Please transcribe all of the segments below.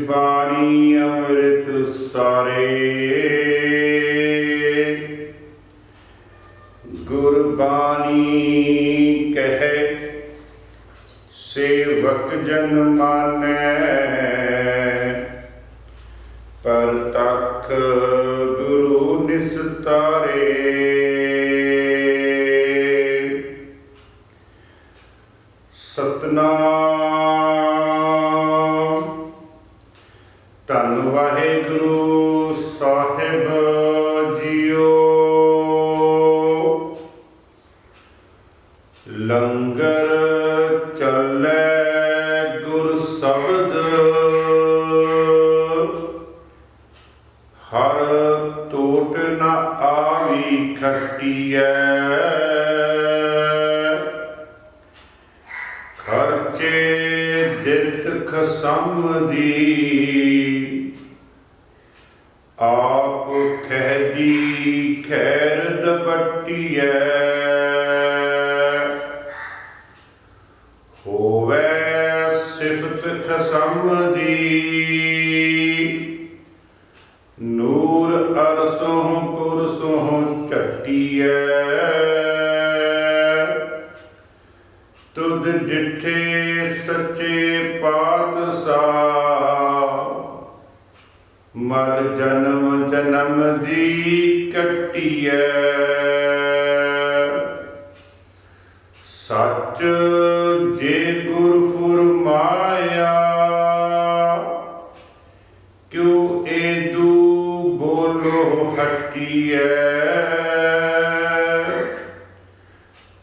बाणी अमृत सारे, गुरबाणी कहे सेवक जन मानै, परतख गुरु निस्तारे। सतनाम धन वाहिगुरु साहिब जियो, लंगर चलै गुर शब्द, हर टोट न आवी खट्टियै, खर्चे दित खसम दी, आप खहदी खैर दबट्टियै, होवै सिफत खसम दी, नूर अरसों कुरसों चट्टियै, तुद डिठे सच्चे पातशाह, मल जन्म जन्म दी कट्टियै, सच जे गुर फुरमाया, क्यों एदू बोलो हटियै,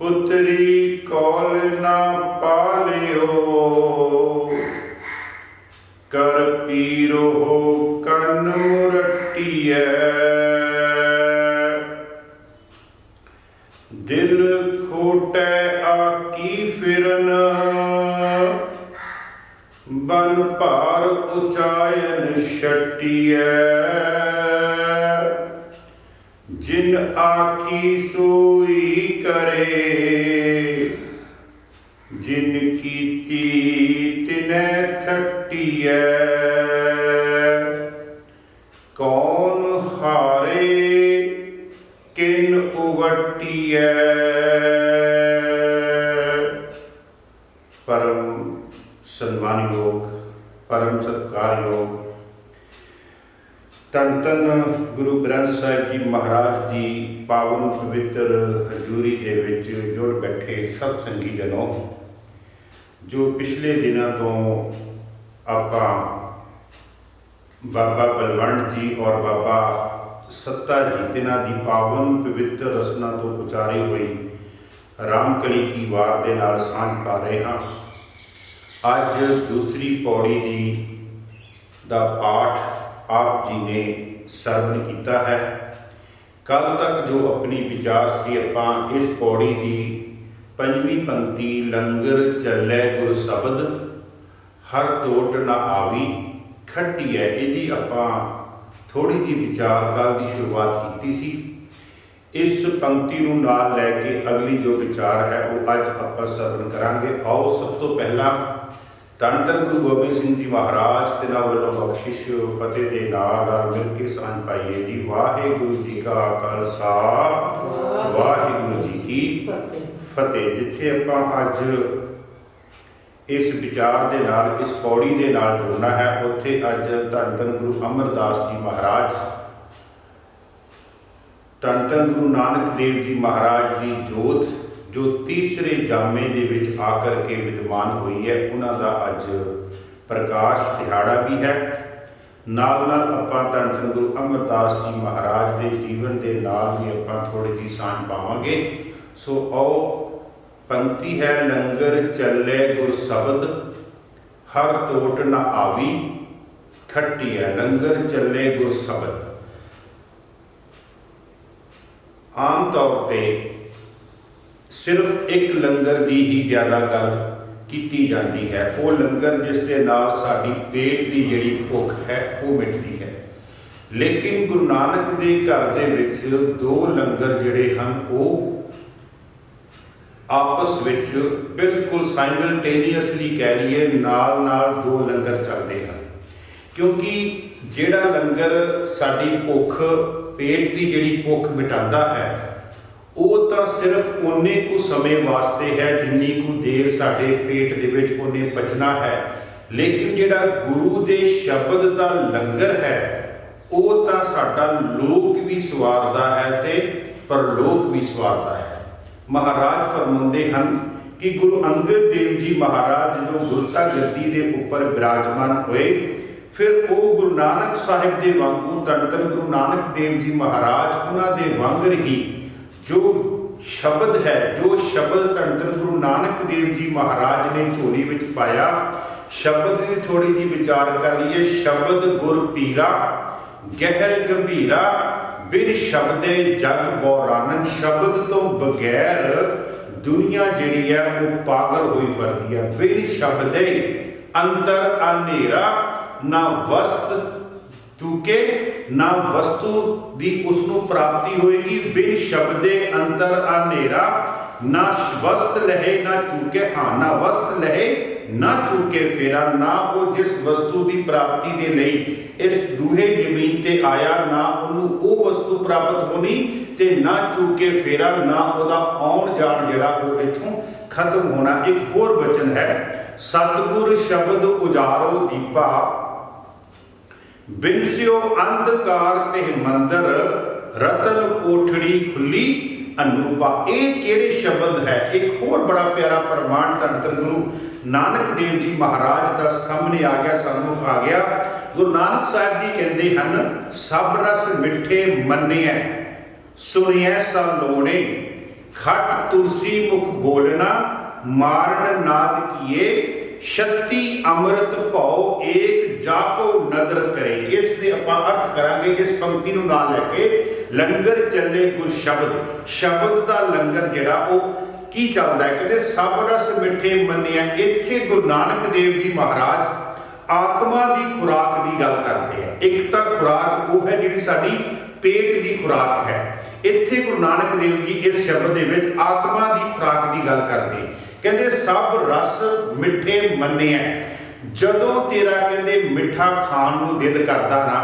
पुत्री कौल ना पालियो, कर पीरो कन मुरट्टियै, दिल खोटै आकी फिरन, बन भार उचायन शट्टियै, जिन आखी सोई करे, जिन कीती तिनै ठट्टियै, कौन हारे किन उवट्टियै। परम सम्मान योग, परम सत्कार योग धन धन गुरु ग्रंथ साहिब जी महाराज जी पावन पवित्र हजूरी दे विच जुड़ बैठे सत्संगी जनों, जो पिछले दिनों तो आपां बाबा बलवंत जी और बाबा सत्ता जी तिन्हां दी पावन पवित्र रसना तो उचारी हुई रामकली की वार दे नाल सांझ पा रहे हाँ। अज दूसरी पौड़ी दी दा पाठ आप जी ने सरवण किया है। कल तक जो अपनी विचार सी आपां इस पौड़ी की पंजवीं पंक्ति लंगर चलै गुर शब्द, हर टोट न आवी खट्टी है, यदि आपां थोड़ी जी विचार कल की शुरुआत की सी। इस पंक्ति नूं नाल लैके अगली जो विचार है वो अज आपां सरवण करांगे। आओ सब तो पहला धन धन गुरु गोबिंद सिंह जी महाराज तिन्हां वल्लों बख्शिश फतेह दे नाल मिल के सांझ पाइए जी। वाहिगुरू जी का खालसा, वाहिगुरू जी की फतेह। जिथे आपां अज इस विचार दे नाल इस पौड़ी दे नाल जुड़ना है, उत्थे अज धन धन गुरु अमरदास जी महाराज, धन धन गुरु नानक देव जी महाराज की जोत जो तीसरे जामे दे विच आकर के विद्यमान हुई है, उन्हां दा अज प्रकाश दिहाड़ा भी है। नाल नाल आपां धन धन गुरु अमरदास जी महाराज के जीवन के नाल भी आपां थोड़ी जी सांझ पावांगे। सो आओ पंक्ति है, लंगर चलै गुर शब्द, हर टोट न आवी खट्टी है। लंगर चलै गुर शब्द आम तौर पर सिर्फ एक लंगर की ही ज़्यादा गल की जाती है। वो लंगर जिस दे नाल साडी पेट की जिहड़ी भुख है वो मिटती है। लेकिन गुरु नानक के घर दे विच दो लंगर जिहड़े हन वो आपस विच बिल्कुल साइमल्टेनियसली कह लीए नाल नाल दो लंगर चलते हैं। क्योंकि ਜਿਹੜਾ ਲੰਗਰ ਸਾਡੀ ਭੁੱਖ पेट की ਜਿਹੜੀ ਭੁੱਖ ਮਿਟਾਉਂਦਾ ਹੈ ਉਹ ਤਾਂ ਸਿਰਫ ਉਨੇ ਕੁ ਸਮੇਂ ਵਾਸਤੇ ਹੈ ਜਿੰਨੀ ਕੁ ਦੇਰ ਸਾਡੇ ਪੇਟ ਦੇ ਵਿੱਚ ਉਹਨੇ ਪਚਣਾ ਹੈ। ਲੇਕਿਨ ਜਿਹੜਾ ਗੁਰੂ ਦੇ ਸ਼ਬਦ ਦਾ ਲੰਗਰ ਹੈ ਉਹ ਤਾਂ ਸਾਡਾ ਲੋਕ ਵੀ ਸਵਾਰਦਾ ਹੈ ਤੇ ਪਰਲੋਕ ਵੀ ਸਵਾਰਦਾ ਹੈ। ਮਹਾਰਾਜ ਫਰਮਾਉਂਦੇ ਹਨ कि गुरु अंगद देव जी महाराज जो गुरता गद्दी के उपर विराजमान होए फिर वो गुरु नानक साहिब के वांगू धन धन गुरु नानक देव जी महाराज उन्होंने वांगर ही जो शब्द है जो शब्द धन धन गुरु नानक देव जी महाराज ने झोली में पाया शब्द की थोड़ी जी विचार कर लीए। शब्द गुर पीरा गहर गंभीरा बिन शब्दे जग बौरानन शब्द तो बगैर दुनिया जिहड़ी है वो पागल हुई फिरदी है। बिन शब्दे अंतर अंधेरा ना वस्त चूके ना वस्तु दी उसनों प्राप्ति होएगी। बिन शब्दे अंतर अंधेरा ना वस्त लहे ना चूके हाँ ना वस्त लहे ना चूके फेरा ना वो जिस वस्तु की प्राप्ति के लिए इस रूहे जमीन ते आया ना उन्होंने वो वस्तु प्राप्त होनी ते ना चूके फेरा ना उहदा आउण जाण जिहड़ा वो इथों खत्म होना। एक होर वचन है सतगुर शब्द उजारो दीपा बिनस्यो अंधकार ते मंदिर रतन कोठड़ी खुली अनूपा। ये किहड़े शब्द है। एक होर बड़ा प्यारा प्रमाण धन धन गुरु नानक देव जी महाराज का सामने आ गया सन्मुख आ गया। गुरु नानक साहब जी कहते हैं सब रस मिठे मन्निया सुनिया सलोने खट तुलसी मुख बोलना मारन नाद किए शक्ति अमृत भाव एक जाको नदर करे। इसलिए आप अर्थ करांगे इस पंक्ति नूं नाल लैके लंगर चले गुर शब्द शब्द का लंगर जिहड़ा वो की चलता है। कहते सब रस मिठे मन्निया। इत्थे गुरु नानक देव जी महाराज आत्मा की खुराक की गल करते हैं। एक तो खुराक वो है जिहड़ी साडी पेट की खुराक है। इत्थे गुरु नानक देव जी इस शब्द दे विच आत्मा की खुराक की गल करते कहते सब रस मिठे मन्निया। जदों तेरा कहते मिठा खाण नूं दिल करदा ना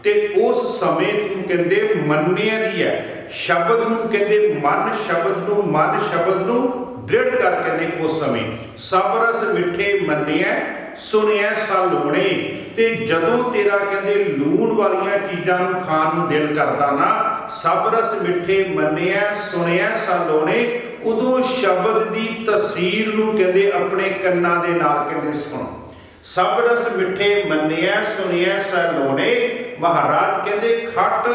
ते उस समय तू कहते मन्निया दी है शब्द नूं कहते मन शब्द नूं दृढ़ कर कहते उस समय सब रस मिठे मन्निया सुनिया सलोने। ते जदों तेरा कहते लूण वालियां चीज़ां नूं खाण नूं दिल करदा ना सब रस मिठे मन्निया सुनिया सलोने उदों शब्द की तसीर नूं कहते अपने कन्नां दे नाल कहते सुन। सब रस मिठे मन्निया सुनिया सलोने। महाराज कहते खट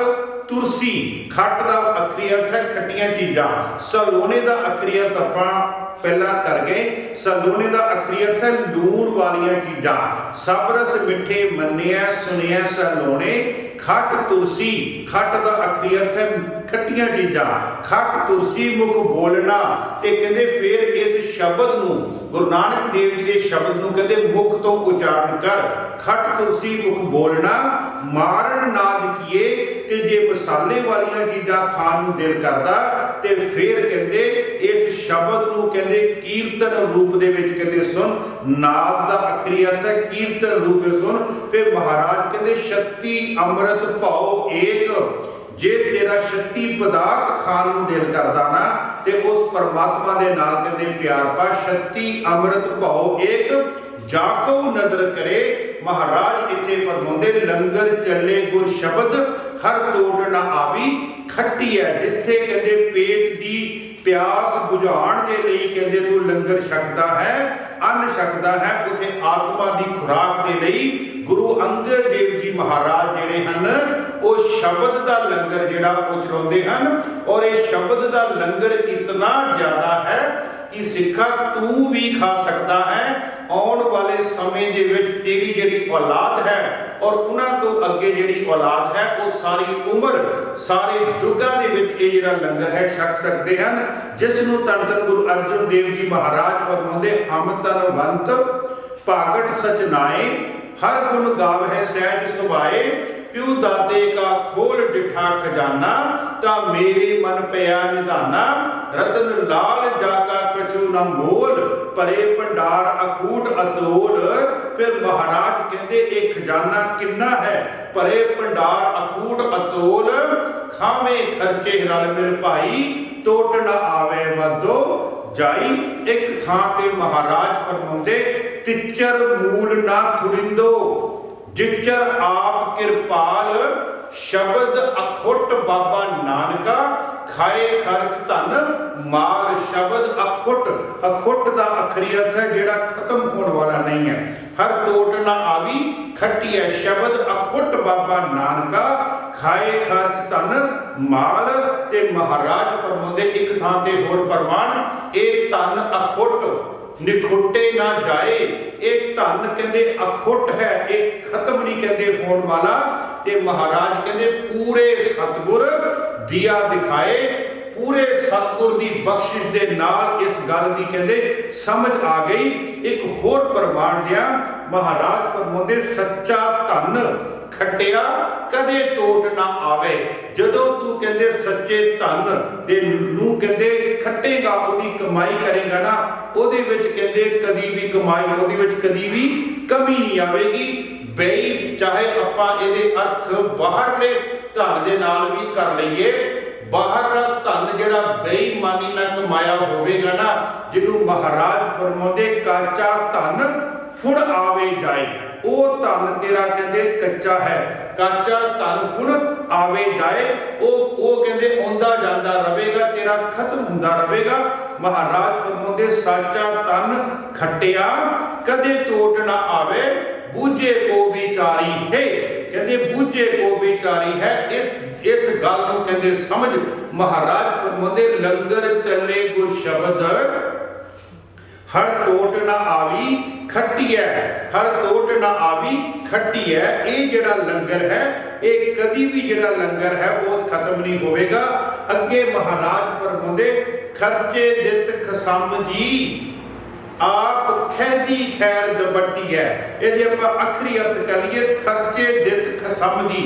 तुरसी खट का अखरी अर्थ है खट्टियां चीज़ां। सलोने का अखरी अर्थ आपां पहला कर गए। सलोने का अखरी अर्थ है लूण वालियां चीज़ां। सब रस मिठे मन्निया सुनिया सलोने खट तुरसी खट का अखरी अर्थ है खट्टियां चीज़ां। खट तुरसी मुख बोलना ते कहते फिर इस शब्द नूं गुरु नानक देव जी के शब्द नूं कहते मुख तो उच्चारण कर। खट तुरसी मुख बोलना मारन नाद किए। ते जे मसाले वालियां चीज़ां खाण नूं दिल करदा ते फिर कहते इस शब्द नूं कहते कीर्तन रूप दे विच कहते सुन। नाद का अखरी अर्थ है कीर्तन रूप में सुन। फिर महाराज कहते शक्ति अमृत भाव एक। जे तेरा शक्ति पदार्थ खाण नूं दिल करदा ना ते उस परमात्मा दे नाल कहते प्यार पा। शक्ति अमृत भाव एक जाको नदर करे। महाराज इत्थे फरमाउंदे लंगर चले गुर शब्द हर तोड़ ना आवी खट्टी है। जिथे कहते पेट की प्यास बुझाण दे लई कहते तू लंगर छकदा है अन्न छकदा है उथे आत्मा की खुराक दे लई गुरु अंगद देव जी महाराज जिहड़े हन वो शब्द का लंगर जिहड़ा वो चलाउंदे हन। और ये शब्द का लंगर इतना ज़्यादा है कि सिखा तू भी खा सकता है। आने वाले समय दे विच तेरी जिहड़ी औलाद है और उन्हां तो अगे जिहड़ी औलाद है वो सारी उम्र सारे युगां दे विच ये जिहड़ा लंगर है छक सकते हैं। जिस नूं धन धन गुरु अर्जन देव जी महाराज फरमाउंदे हम धनवंत भागट सचनाए हर गुण गावै सहज सुभाए। प्यू दादे का खोल डिठा खजाना ता मेरे मन पया निधाना। रतन लाल जाका कछु न मोल ਭਰੇ ਭੰਡਾਰ ਅਖੂਟ ਅਤੋਲ। ਫਿਰ ਮਹਾਰਾਜ ਕਹਿੰਦੇ ਇਹ ਖਜ਼ਾਨਾ ਕਿੰਨਾ ਹੈ? ਭਰੇ ਭੰਡਾਰ ਅਖੂਟ ਅਤੋਲ, ਖਾਵੇਂ ਖਰਚੇ ਰਲ ਮਿਲ ਭਾਈ, ਟੋਟ ਨਾ ਆਵੇ ਵਾਧੋ ਜਾਈ। ਇੱਕ ਥਾਂ ਤੇ ਮਹਾਰਾਜ ਫਰਮਾਉਂਦੇ, ਤਿੱਚਰ ਮੂਲ ਨਾ ਥੁੜਿੰਦੋ, ਜਿਚਰ ਆਪ ਕਿਰਪਾਲ, ਸ਼ਬਦ ਅਖੁੱਟ ਬਾਬਾ ਨਾਨਕਾ, ਖਾਏ ਖਰਚ ਧਨ ਮਾਲ। ਸ਼ਬਦ ਅਖੁੱਟ, ਅਖੁੱਟ ਦਾ ਅਖਰੀ ਅਰਥ ਹੈ ਜਿਹੜਾ ਖਤਮ ਹੋਣ ਵਾਲਾ ਨਹੀਂ ਹੈ। ਹਰ ਟੋਟ ਨਾ ਆਵੀ ਖੱਟੀ ਹੈ। ਸ਼ਬਦ ਅਖੁੱਟ ਬਾਬਾ ਨਾਨਕਾ, ਖਾਏ ਖਰਚ ਧਨ ਮਾਲ। ਤੇ ਮਹਾਰਾਜ ਫਰਮਾਉਂਦੇ ਇੱਕ ਥਾਂ ਤੇ ਹੋਰ ਪ੍ਰਮਾਣ, ਇਹ ਧਨ ਅਖੁੱਟ ਨਿਖੁੱਟੇ ਨਾ ਜਾਏ। ਇਹ ਧਨ ਕਹਿੰਦੇ ਅਖੁੱਟ ਹੈ, ਇਹ ਖਤਮ ਨਹੀਂ ਕਹਿੰਦੇ ਹੋਣ ਵਾਲਾ। ਤੇ ਮਹਾਰਾਜ ਕਹਿੰਦੇ ਪੂਰੇ ਸਤਿਗੁਰ ਦੀਆ ਦਿਖਾਏ। ਪੂਰੇ ਸਤਿਗੁਰ ਦੀ ਬਖਸ਼ਿਸ਼ ਦੇ ਨਾਲ ਇਸ ਗੱਲ ਦੀ ਕਹਿੰਦੇ ਸਮਝ ਆ ਗਈ। ਇੱਕ ਹੋਰ ਪ੍ਰਮਾਣ ਦਿਆਂ, ਮਹਾਰਾਜ ਫਰਮਾਉਂਦੇ ਸੱਚਾ ਧਨ ਖੱਟਿਆ ਕਦੇ ਟੋਟ ਨਾ ਆਵੇ। ਜਦੋਂ ਤੂੰ ਕਹਿੰਦੇ ਸੱਚੇ ਧਨ ਦੇ ਨੂੰ ਕਹਿੰਦੇ ਖੱਟੇਗਾ, ਉਹਦੀ ਕਮਾਈ ਕਰੇਗਾ ਨਾ, ਉਹਦੇ ਵਿੱਚ ਕਹਿੰਦੇ ਕਦੀ ਵੀ ਕਮਾਈ, ਉਹਦੇ ਵਿੱਚ ਕਦੀ ਵੀ ਕਮੀ ਨਹੀਂ ਆਵੇਗੀ। ਬਈ ਚਾਹੇ ਆਪਾਂ ਇਹਦੇ ਅਰਥ ਬਾਹਰਲੇ ਧਨ ਦੇ ਨਾਲ ਵੀ ਕਰ ਲਈਏ, ਬਾਹਰਲਾ ਧਨ ਜਿਹੜਾ ਬੇਈਮਾਨੀ ਨਾਲ ਕਮਾਇਆ ਹੋਵੇਗਾ ਨਾ, ਜਿਹਨੂੰ ਮਹਾਰਾਜ ਫਰਮਾਉਂਦੇ ਕਾਚਾ ਧਨ ਫੁੜ ਆਵੇ ਜਾਏ, ਉਹ ਧਨ ਤੇਰਾ ਕਹਿੰਦੇ ਕੱਚਾ ਹੈ। ਕਾਚਾ ਧਨ ਫੁੜ ਆਵੇ ਜਾਏ, ਉਹ ਕਹਿੰਦੇ ਆਉਂਦਾ ਜਾਂਦਾ ਰਹੇਗਾ, ਤੇਰਾ ਖਤਮ ਹੁੰਦਾ ਰਹੇਗਾ। ਮਹਾਰਾਜ ਫਰਮਾਉਂਦੇ ਸਾਚਾ ਧਨ ਖੱਟਿਆ ਕਦੇ ਟੋਟ ਨਾ ਆਵੇ, ਬੂਝੇ ਕੋ ਵਿਚਾਰੀ ਹੈ। ਕਹਿੰਦੇ ਬੂਝੇ ਕੋ ਵਿਚਾਰੀ ਹੈ। ਇਸ ਗੱਲ ਨੂੰ ਕਹਿੰਦੇ ਸਮਝ। ਮਹਾਰਾਜ ਫਰਮਾਉਂਦੇ ਲੰਗਰ ਚੱਲੇ ਗੁਰ ਸ਼ਬਦ, ਹਰ ਟੋਟ ਨਾ ਆਵੀ ਖੱਟੀ ਹੈ। ਹਰ ਟੋਟ ਨਾ ਆਵੀ ਖੱਟੀ ਹੈ। ਇਹ ਜਿਹੜਾ ਲੰਗਰ ਹੈ, ਇਹ ਕਦੀ ਵੀ ਜਿਹੜਾ ਲੰਗਰ ਹੈ ਉਹ ਖਤਮ ਨਹੀਂ ਹੋਵੇਗਾ। ਅੱਗੇ ਮਹਾਰਾਜ ਫਰਮਾਉਂਦੇ ਖਰਚੇ ਦਿੱਤ ਖਸਮ ਜੀ, ਆਪ ਖੈਦੀ ਖੈਰ ਦਬੱਟੀ ਹੈ। ਇਹਦੇ ਆਪਾਂ ਅਖਰੀ ਅਰਥ ਕਰ ਲਈਏ, ਖਰਚੇ ਦਿੱਤ ਖਸਮ ਦੀ,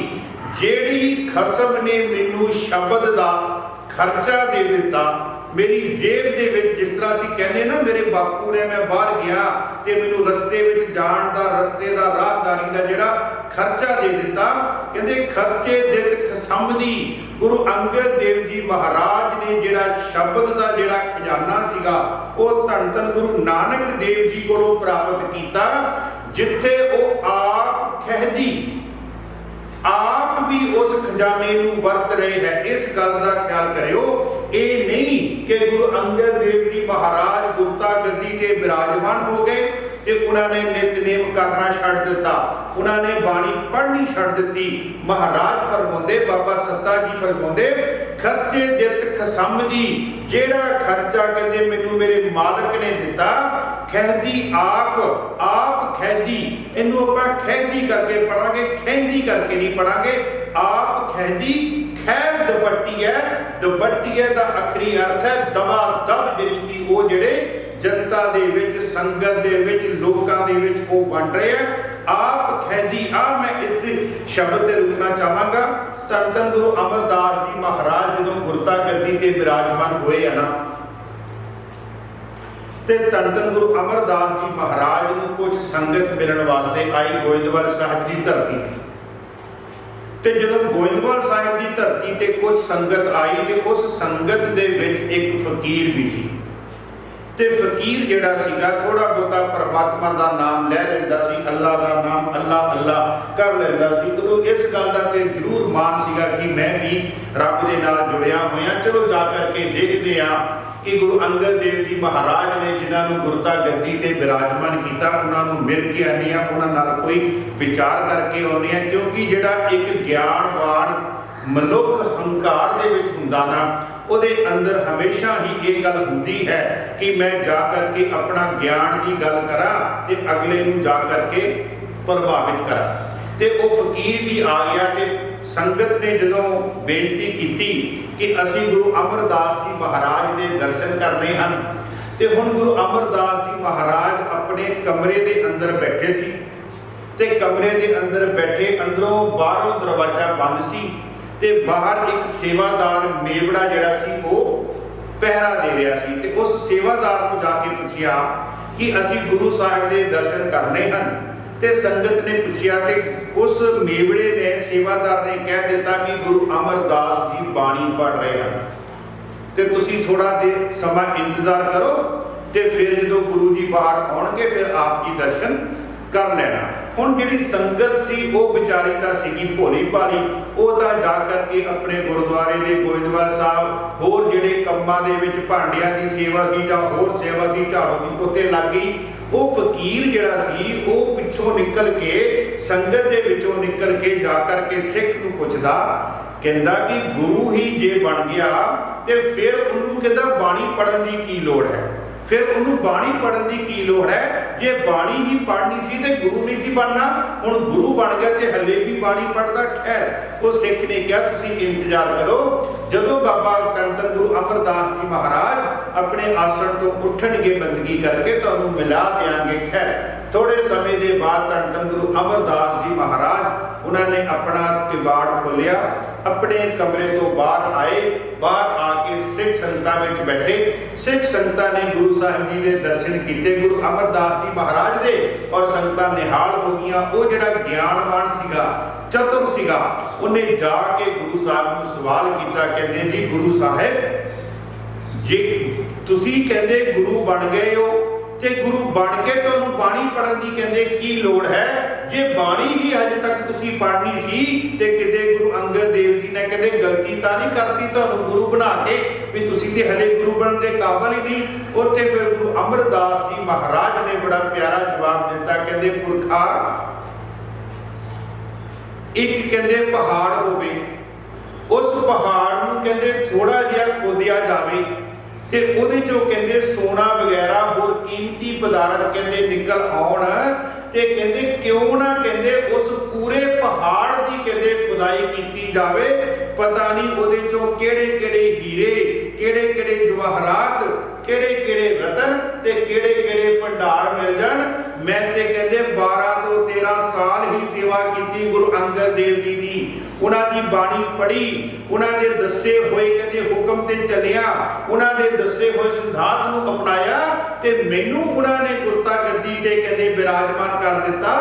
ਜਿਹੜੀ ਖਸਮ ਨੇ ਮੈਨੂੰ ਸ਼ਬਦ ਦਾ ਖਰਚਾ ਦੇ ਦਿੱਤਾ ਮੇਰੀ ਜੇਬ ਦੇ ਵਿੱਚ। ਜਿਸ ਤਰ੍ਹਾਂ ਅਸੀਂ ਕਹਿੰਦੇ ਨਾ, ਮੇਰੇ ਬਾਪੂ ਨੇ, ਮੈਂ ਬਾਹਰ ਗਿਆ ਤੇ ਮੈਨੂੰ ਰਸਤੇ ਵਿੱਚ ਜਾਣ ਦਾ, ਰਸਤੇ ਦਾ, ਰਾਹਦਾਰੀ ਦਾ ਜਿਹੜਾ ਖਰਚਾ ਦੇ ਦਿੱਤਾ। ਕਹਿੰਦੇ ਖਰਚੇ ਦਿੱਤ ਖਸਮ ਦੀ। ਗੁਰੂ ਅੰਗਦ ਦੇਵ ਜੀ ਮਹਾਰਾਜ ਨੇ ਜਿਹੜਾ ਸ਼ਬਦ ਦਾ ਜਿਹੜਾ ਖਜ਼ਾਨਾ ਸੀਗਾ, ਉਹ ਧੰਨ ਧੰਨ ਗੁਰੂ ਨਾਨਕ ਦੇਵ ਜੀ ਕੋਲੋਂ ਪ੍ਰਾਪਤ ਕੀਤਾ, ਜਿੱਥੇ ਉਹ ਆਪ ਖਹਿਦੀ, ਆਪ ਵੀ ਉਸ ਖਜ਼ਾਨੇ ਨੂੰ ਵਰਤ ਰਹੇ ਹੈ। ਇਸ ਗੱਲ ਦਾ ਖਿਆਲ ਕਰਿਓ, ਇਹ ਨਹੀਂ ਕਿ ਗੁਰੂ ਅੰਗਦ ਦੇਵ ਜੀ ਮਹਾਰਾਜ ਗੁਰਤਾ ਗੱਦੀ ਤੇ ਬਿਰਾਜਮਾਨ ਹੋ ਗਏ ਤੇ ਉਹਨਾਂ ਨੇ ਨਿਤਨੇਮ ਕਰਨਾ ਛੱਡ ਦਿੱਤਾ, ਉਹਨਾਂ ਨੇ ਬਾਣੀ ਪੜ੍ਹਨੀ ਛੱਡ ਦਿੱਤੀ। ਮਹਾਰਾਜ ਫਰਮਾਉਂਦੇ, ਬਾਬਾ ਸੱਤਾ ਜੀ ਫਰਮਾਉਂਦੇ ਖਰਚੇ ਦਿੱਤ ਖਸਮ ਦੀ, ਜਿਹੜਾ ਖਰਚਾ ਕਹਿੰਦੇ ਮੈਨੂੰ ਮੇਰੇ ਮਾਲਕ ਨੇ ਦਿੱਤਾ। ਖਹਿਦੀ ਆਪ ਖਹਿਦੀ, ਇਹਨੂੰ ਆਪਾਂ ਖਹਿਦੀ ਕਰਕੇ ਪੜਾਂਗੇ, ਖਹਿੰਦੀ ਕਰਕੇ ਨਹੀਂ ਪੜਾਂਗੇ। ਆਪ ਖਹਿਦੀ ਖੈਰ ਦਬੱਟੀ ਹੈ। ਦਬੱਟੀ ਹੈ ਦਾ ਅਖਰੀ ਅਰਥ ਹੈ ਦਬਾ ਦਬ, ਜਿਹੜੀ ਕਿ ਉਹ ਜਿਹੜੇ ਜਨਤਾ ਦੇ ਵਿੱਚ, ਸੰਗਤ ਦੇ ਵਿੱਚ, ਲੋਕਾਂ ਦੇ ਵਿੱਚ ਉਹ ਵੰਡ ਰਹੇ ਆ। ਆਪ ਖੈਦੀ। ਮੈਂ ਇਸ ਸ਼ਬਦ ਤੇ ਰੁਕਣਾ ਚਾਹਾਂਗਾ। ਧੰਨ ਧੰਨ ਗੁਰੂ ਅਮਰਦਾਸ ਜੀ ਮਹਾਰਾਜ ਜਦੋਂ ਗੁਰਤਾ ਗੱਦੀ ਤੇ ਬਿਰਾਜਮਾਨ ਹੋਏ ਆ ਨਾ, ਤੇ ਧੰਨ ਧੰਨ ਗੁਰੂ ਅਮਰਦਾਸ ਜੀ ਮਹਾਰਾਜ ਨੂੰ ਕੁਝ ਸੰਗਤ ਮਿਲਣ ਵਾਸਤੇ ਆਈ ਗੋਇੰਦਵਾਲ ਸਾਹਿਬ ਦੀ ਧਰਤੀ ਤੇ ਜਦੋਂ ਗੋਇੰਦਵਾਲ ਸਾਹਿਬ ਦੀ ਧਰਤੀ ਤੇ ਕੁਝ ਸੰਗਤ ਆਈ ਤੇ ਉਸ ਸੰਗਤ ਦੇ ਵਿੱਚ ਇੱਕ ਫਕੀਰ ਵੀ ਸੀ। ਤੇ ਫਕੀਰ ਜਿਹੜਾ ਸੀਗਾ ਥੋੜਾ ਬਹੁਤਾ ਪਰਮਾਤਮਾ ਦਾ ਨਾਮ ਲੈ ਲੈਂਦਾ ਸੀ, ਅੱਲਾ ਦਾ ਨਾਮ ਅੱਲਾ ਅੱਲਾ ਕਰ ਲੈਂਦਾ ਸੀ। ਉਹਨੂੰ ਇਸ ਗੱਲ ਦਾ ਤੇ ਜ਼ਰੂਰ ਮਾਣ ਸੀਗਾ ਕਿ ਮੈਂ ਵੀ ਰੱਬ ਦੇ ਨਾਲ ਜੁੜਿਆ ਹੋਇਆ। ਚਲੋ ਜਾ ਕਰਕੇ ਦੇਖਦੇ ਹਾਂ ਕਿ ਗੁਰੂ ਅੰਗਦ ਦੇਵ ਜੀ ਮਹਾਰਾਜ ਨੇ ਜਿਨ੍ਹਾਂ ਨੂੰ ਗੁਰਤਾ ਗੱਦੀ ਤੇ ਬਿਰਾਜਮਾਨ ਕੀਤਾ, ਉਹਨਾਂ ਨੂੰ ਮਿਲ ਕੇ ਆਉਂਦੇ ਹਾਂ, ਉਹਨਾਂ ਨਾਲ ਕੋਈ ਵਿਚਾਰ ਕਰਕੇ ਆਉਂਦੇ ਹਾਂ। ਕਿਉਂਕਿ ਜਿਹੜਾ ਇੱਕ ਗਿਆਨਵਾਨ ਮਨੁੱਖ ਹੰਕਾਰ ਦੇ ਵਿੱਚ ਹੁੰਦਾ ਨਾ, ਉਹਦੇ ਅੰਦਰ ਹਮੇਸ਼ਾ ਹੀ ਇਹ ਗੱਲ ਹੁੰਦੀ ਹੈ ਕਿ ਮੈਂ ਜਾ ਕਰਕੇ ਆਪਣਾ ਗਿਆਨ ਦੀ ਗੱਲ ਕਰਾਂ ਤੇ ਅਗਲੇ ਨੂੰ ਜਾ ਕਰਕੇ ਪ੍ਰਭਾਵਿਤ ਕਰਾਂ। ਤੇ ਉਹ ਫਕੀਰ ਵੀ ਆ ਗਿਆ ਤੇ ਸੰਗਤ ਨੇ ਜਦੋਂ ਬੇਨਤੀ ਕੀਤੀ ਕਿ ਅਸੀਂ ਗੁਰੂ ਅਮਰਦਾਸ ਜੀ ਮਹਾਰਾਜ ਦੇ ਦਰਸ਼ਨ ਕਰਨੇ ਹਨ, ਤੇ ਹੁਣ ਗੁਰੂ ਅਮਰਦਾਸ ਜੀ ਮਹਾਰਾਜ ਆਪਣੇ ਕਮਰੇ ਦੇ ਅੰਦਰ ਬੈਠੇ ਸੀ ਤੇ ਕਮਰੇ ਦੇ ਅੰਦਰ ਬੈਠੇ, ਅੰਦਰੋਂ ਬਾਹਰੋਂ ਦਰਵਾਜ਼ਾ ਬੰਦ ਸੀ ਤੇ ਬਾਹਰ ਇੱਕ ਸੇਵਾਦਾਰ ਮੇਵੜਾ ਜਿਹੜਾ ਸੀ ਉਹ ਪਹਿਰਾ ਦੇ ਰਿਹਾ ਸੀ। ਤੇ ਉਸ ਸੇਵਾਦਾਰ ਨੂੰ ਜਾ ਕੇ ਪੁੱਛਿਆ कि असी गुरु साहिब के दर्शन करने हैं। तो संगत ने पूछा तो उस मेवड़े ने सेवादार ने कह दिता कि गुरु अमरदास जी बाणी पढ़ रहे हैं, तो तुसी थोड़ा देर समा इंतजार करो, तो फिर जो गुरु जी बाहर आउणगे फिर आपकी दर्शन कर लेना। हुण जिहड़ी संगत सी वो विचारी तां सीगी भोली भाली, वो तां जा करके अपने गुरुद्वारे दे गोइंदवाल साहब होर जिहड़े कंमां दे विच भांडियां दी सेवा सी जां होर सेवा सी झाड़ू दी उत्ते लग गई। वो फकीर जिहड़ा सी वो पिछों निकल के संगत दे विचों निकल के जा करके सिख नूं पुछदा, कहंदा कि गुरु ही जे बन गया ते फिर उन्होंने कहंदा बाणी पढ़न की की लोड़ है, फिर उन्होंने बाणी पढ़न की की लोड़ है। जे बाणी ही पढ़नी सी ते गुरु नहीं सी बनना, हुण गुरु बन गया ते हले भी बाणी पढ़दा। खैर वो सिख ने कहा तुसी इंतजार करो, जदों बाबा धन धन गुरु अमरदास जी महाराज अपने आसन तो उठणगे बंदगी करके तुहानूं मिला देंगे। खैर थोड़े समय के बाद धन धन गुरु अमरदास जी महाराज उन्होंने अपना किवाड़ खोलिया, अपने कमरे तो बाहर आए, बाहर आके सिख संगतां विच बैठे। सिख संगतां ने गुरु साहिब जी के दर्शन किए, गुरु अमरदास जी महाराज दे, और संगतां निहाल हो गईयां। वो जिहड़ा ज्ञानवान सीगा, चतुर सीगा, उन्हें जाके गुरु साहिब नूं सवाल किया, कहते जी गुरु साहिब जे तुसी कहंदे गुरु बन गए हो ते गुरु बन के तुहानूं बाणी पढ़न की कहंदे की लोड़ है, जे बाणी ही अजे तक तुसी पढ़नी सी ते किते गुरु अंगद देव जी ने कहंदे गलती तां नहीं करती तुहानूं गुरु बना के भी तुसी ते हले गुरु बनन दे काबिल ही नहीं। उत्थे फिर गुरु अमरदास जी महाराज ने बड़ा प्यारा जवाब दिता, कहंदे पुरखा एक कहंदे पहाड़ होवे, उस पहाड़ नूं कहंदे थोड़ा जिहा खोदिया जावे ते उहदे चों कहंदे सोना वगैरह होर कीमती पदार्थ कहंदे निकल आउण, ते कहंदे क्यों ना कहंदे उस पूरे पहाड़ की कहंदे खुदाई कीती जावे, पता नहीं उहदे चों किहड़े-किहड़े हीरे, किहड़े-किहड़े जवाहरात, किहड़े-किहड़े रतन ते किहड़े-किहड़े भंडार मिल जाण। मैं ते कहंदे 12 तो 13 साल ही सेवा की गुरु अंगद देव जी की, उन्हां दी बाणी पढ़ी, उन्हां दे दस्से होए कहंदे हुक्म ते चलिया, उन्हां दे दस्से होए सिद्धांत नूं अपनाया ते मैनूं उन्हां ने गुरता गद्दी ते कहंदे विराजमान कर दिता।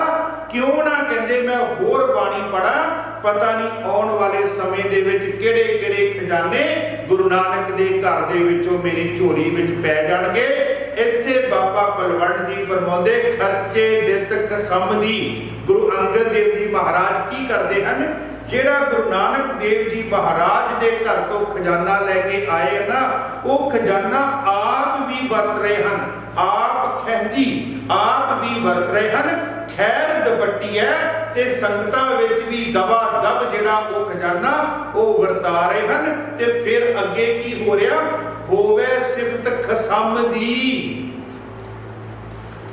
क्यों ना कहंदे मैं होर बाणी पढ़ा, पता नहीं आउण वाले समय दे विच किहड़े-किहड़े खजाने गुरु नानक दे घर दे विचों मेरी झोली विच पै जाणगे। इत्थे बाबा बलवंड जी फरमाउंदे खर्चे दित कसम दी। गुरु अंगद देव जी महाराज की करते हैं, जेड़ा गुरु नानक देव जी महाराज दे घर तो खजाना लेके आए ना, वो खजाना आप भी वरत रहे हैं, आप खैंदी आप भी वरत रहे हैं। खैर दुपट्टी है ते संगतां विच भी दबा दब जिहड़ा वो खजाना वो वरता रहे हैं। ते फिर अगे की हो रहा, होवे सिफत खसम दी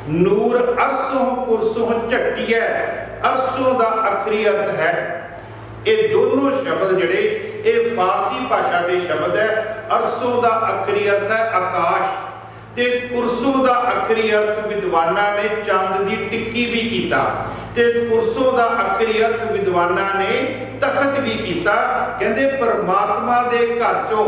नूर अरसों कुरसों झट्टी है। अरसों का आखिरी अर्थ है, ये दोनों शब्द जिहड़े ये फारसी भाषा के शब्द है। अरसों का आखिरी अर्थ है आकाश, ते कुरसों का आखिरी अर्थ विद्वाना ने चंद की टिक्की भी किया, ते कुरसों का आखिरी अर्थ विद्वाना ने तखत भी किया। कहते परमात्मा के घर चों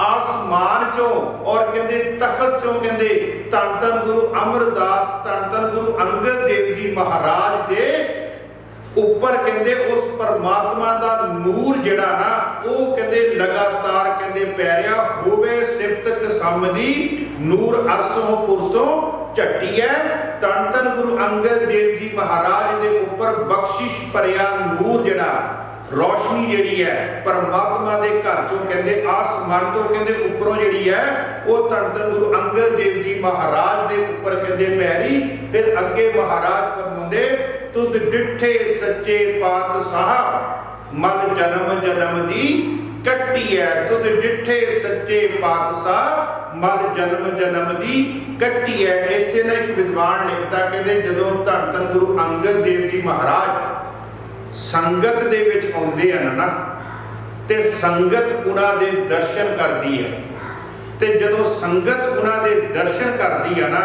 आसमान चों और कहते तखत चों कहते धन धन गुरु अमरदास धन धन गुरु अंगद देव जी महाराज दे उपर कहते उस परमात्मा का नूर जिहड़ा ना वो कहते लगातार कहते पै रहा। होवे सिफत कसम दी नूर अरसों कुरसों झट्टी है। धन धन गुरु अंगद देव जी महाराज दे उपर बख्शिश भरिया नूर जिहड़ा रोशनी जिहड़ी है परमात्मा दे घर चों कहते आसमान तो कहते उपरों जिहड़ी है वो धन धन गुरु अंगद देव जी महाराज दे उपर कहते पै रही। फिर अगे महाराज फरमाउंदे तुद डिठे सच्चे पातशाह मल जन्म जन्म दी कट्टी है। तुद डिठे सच्चे पातशाह मल जन्म जन्म दी कट्टी है। इत्थे ना एक विद्वान लिखता कहते जदों धन धन गुरु अंगद देव जी महाराज संगत दे विच आउंदे हन ना ते संगत उन्हां दे दर्शन करदी है, ते जदों संगत उन्हां दे दर्शन करदी है ना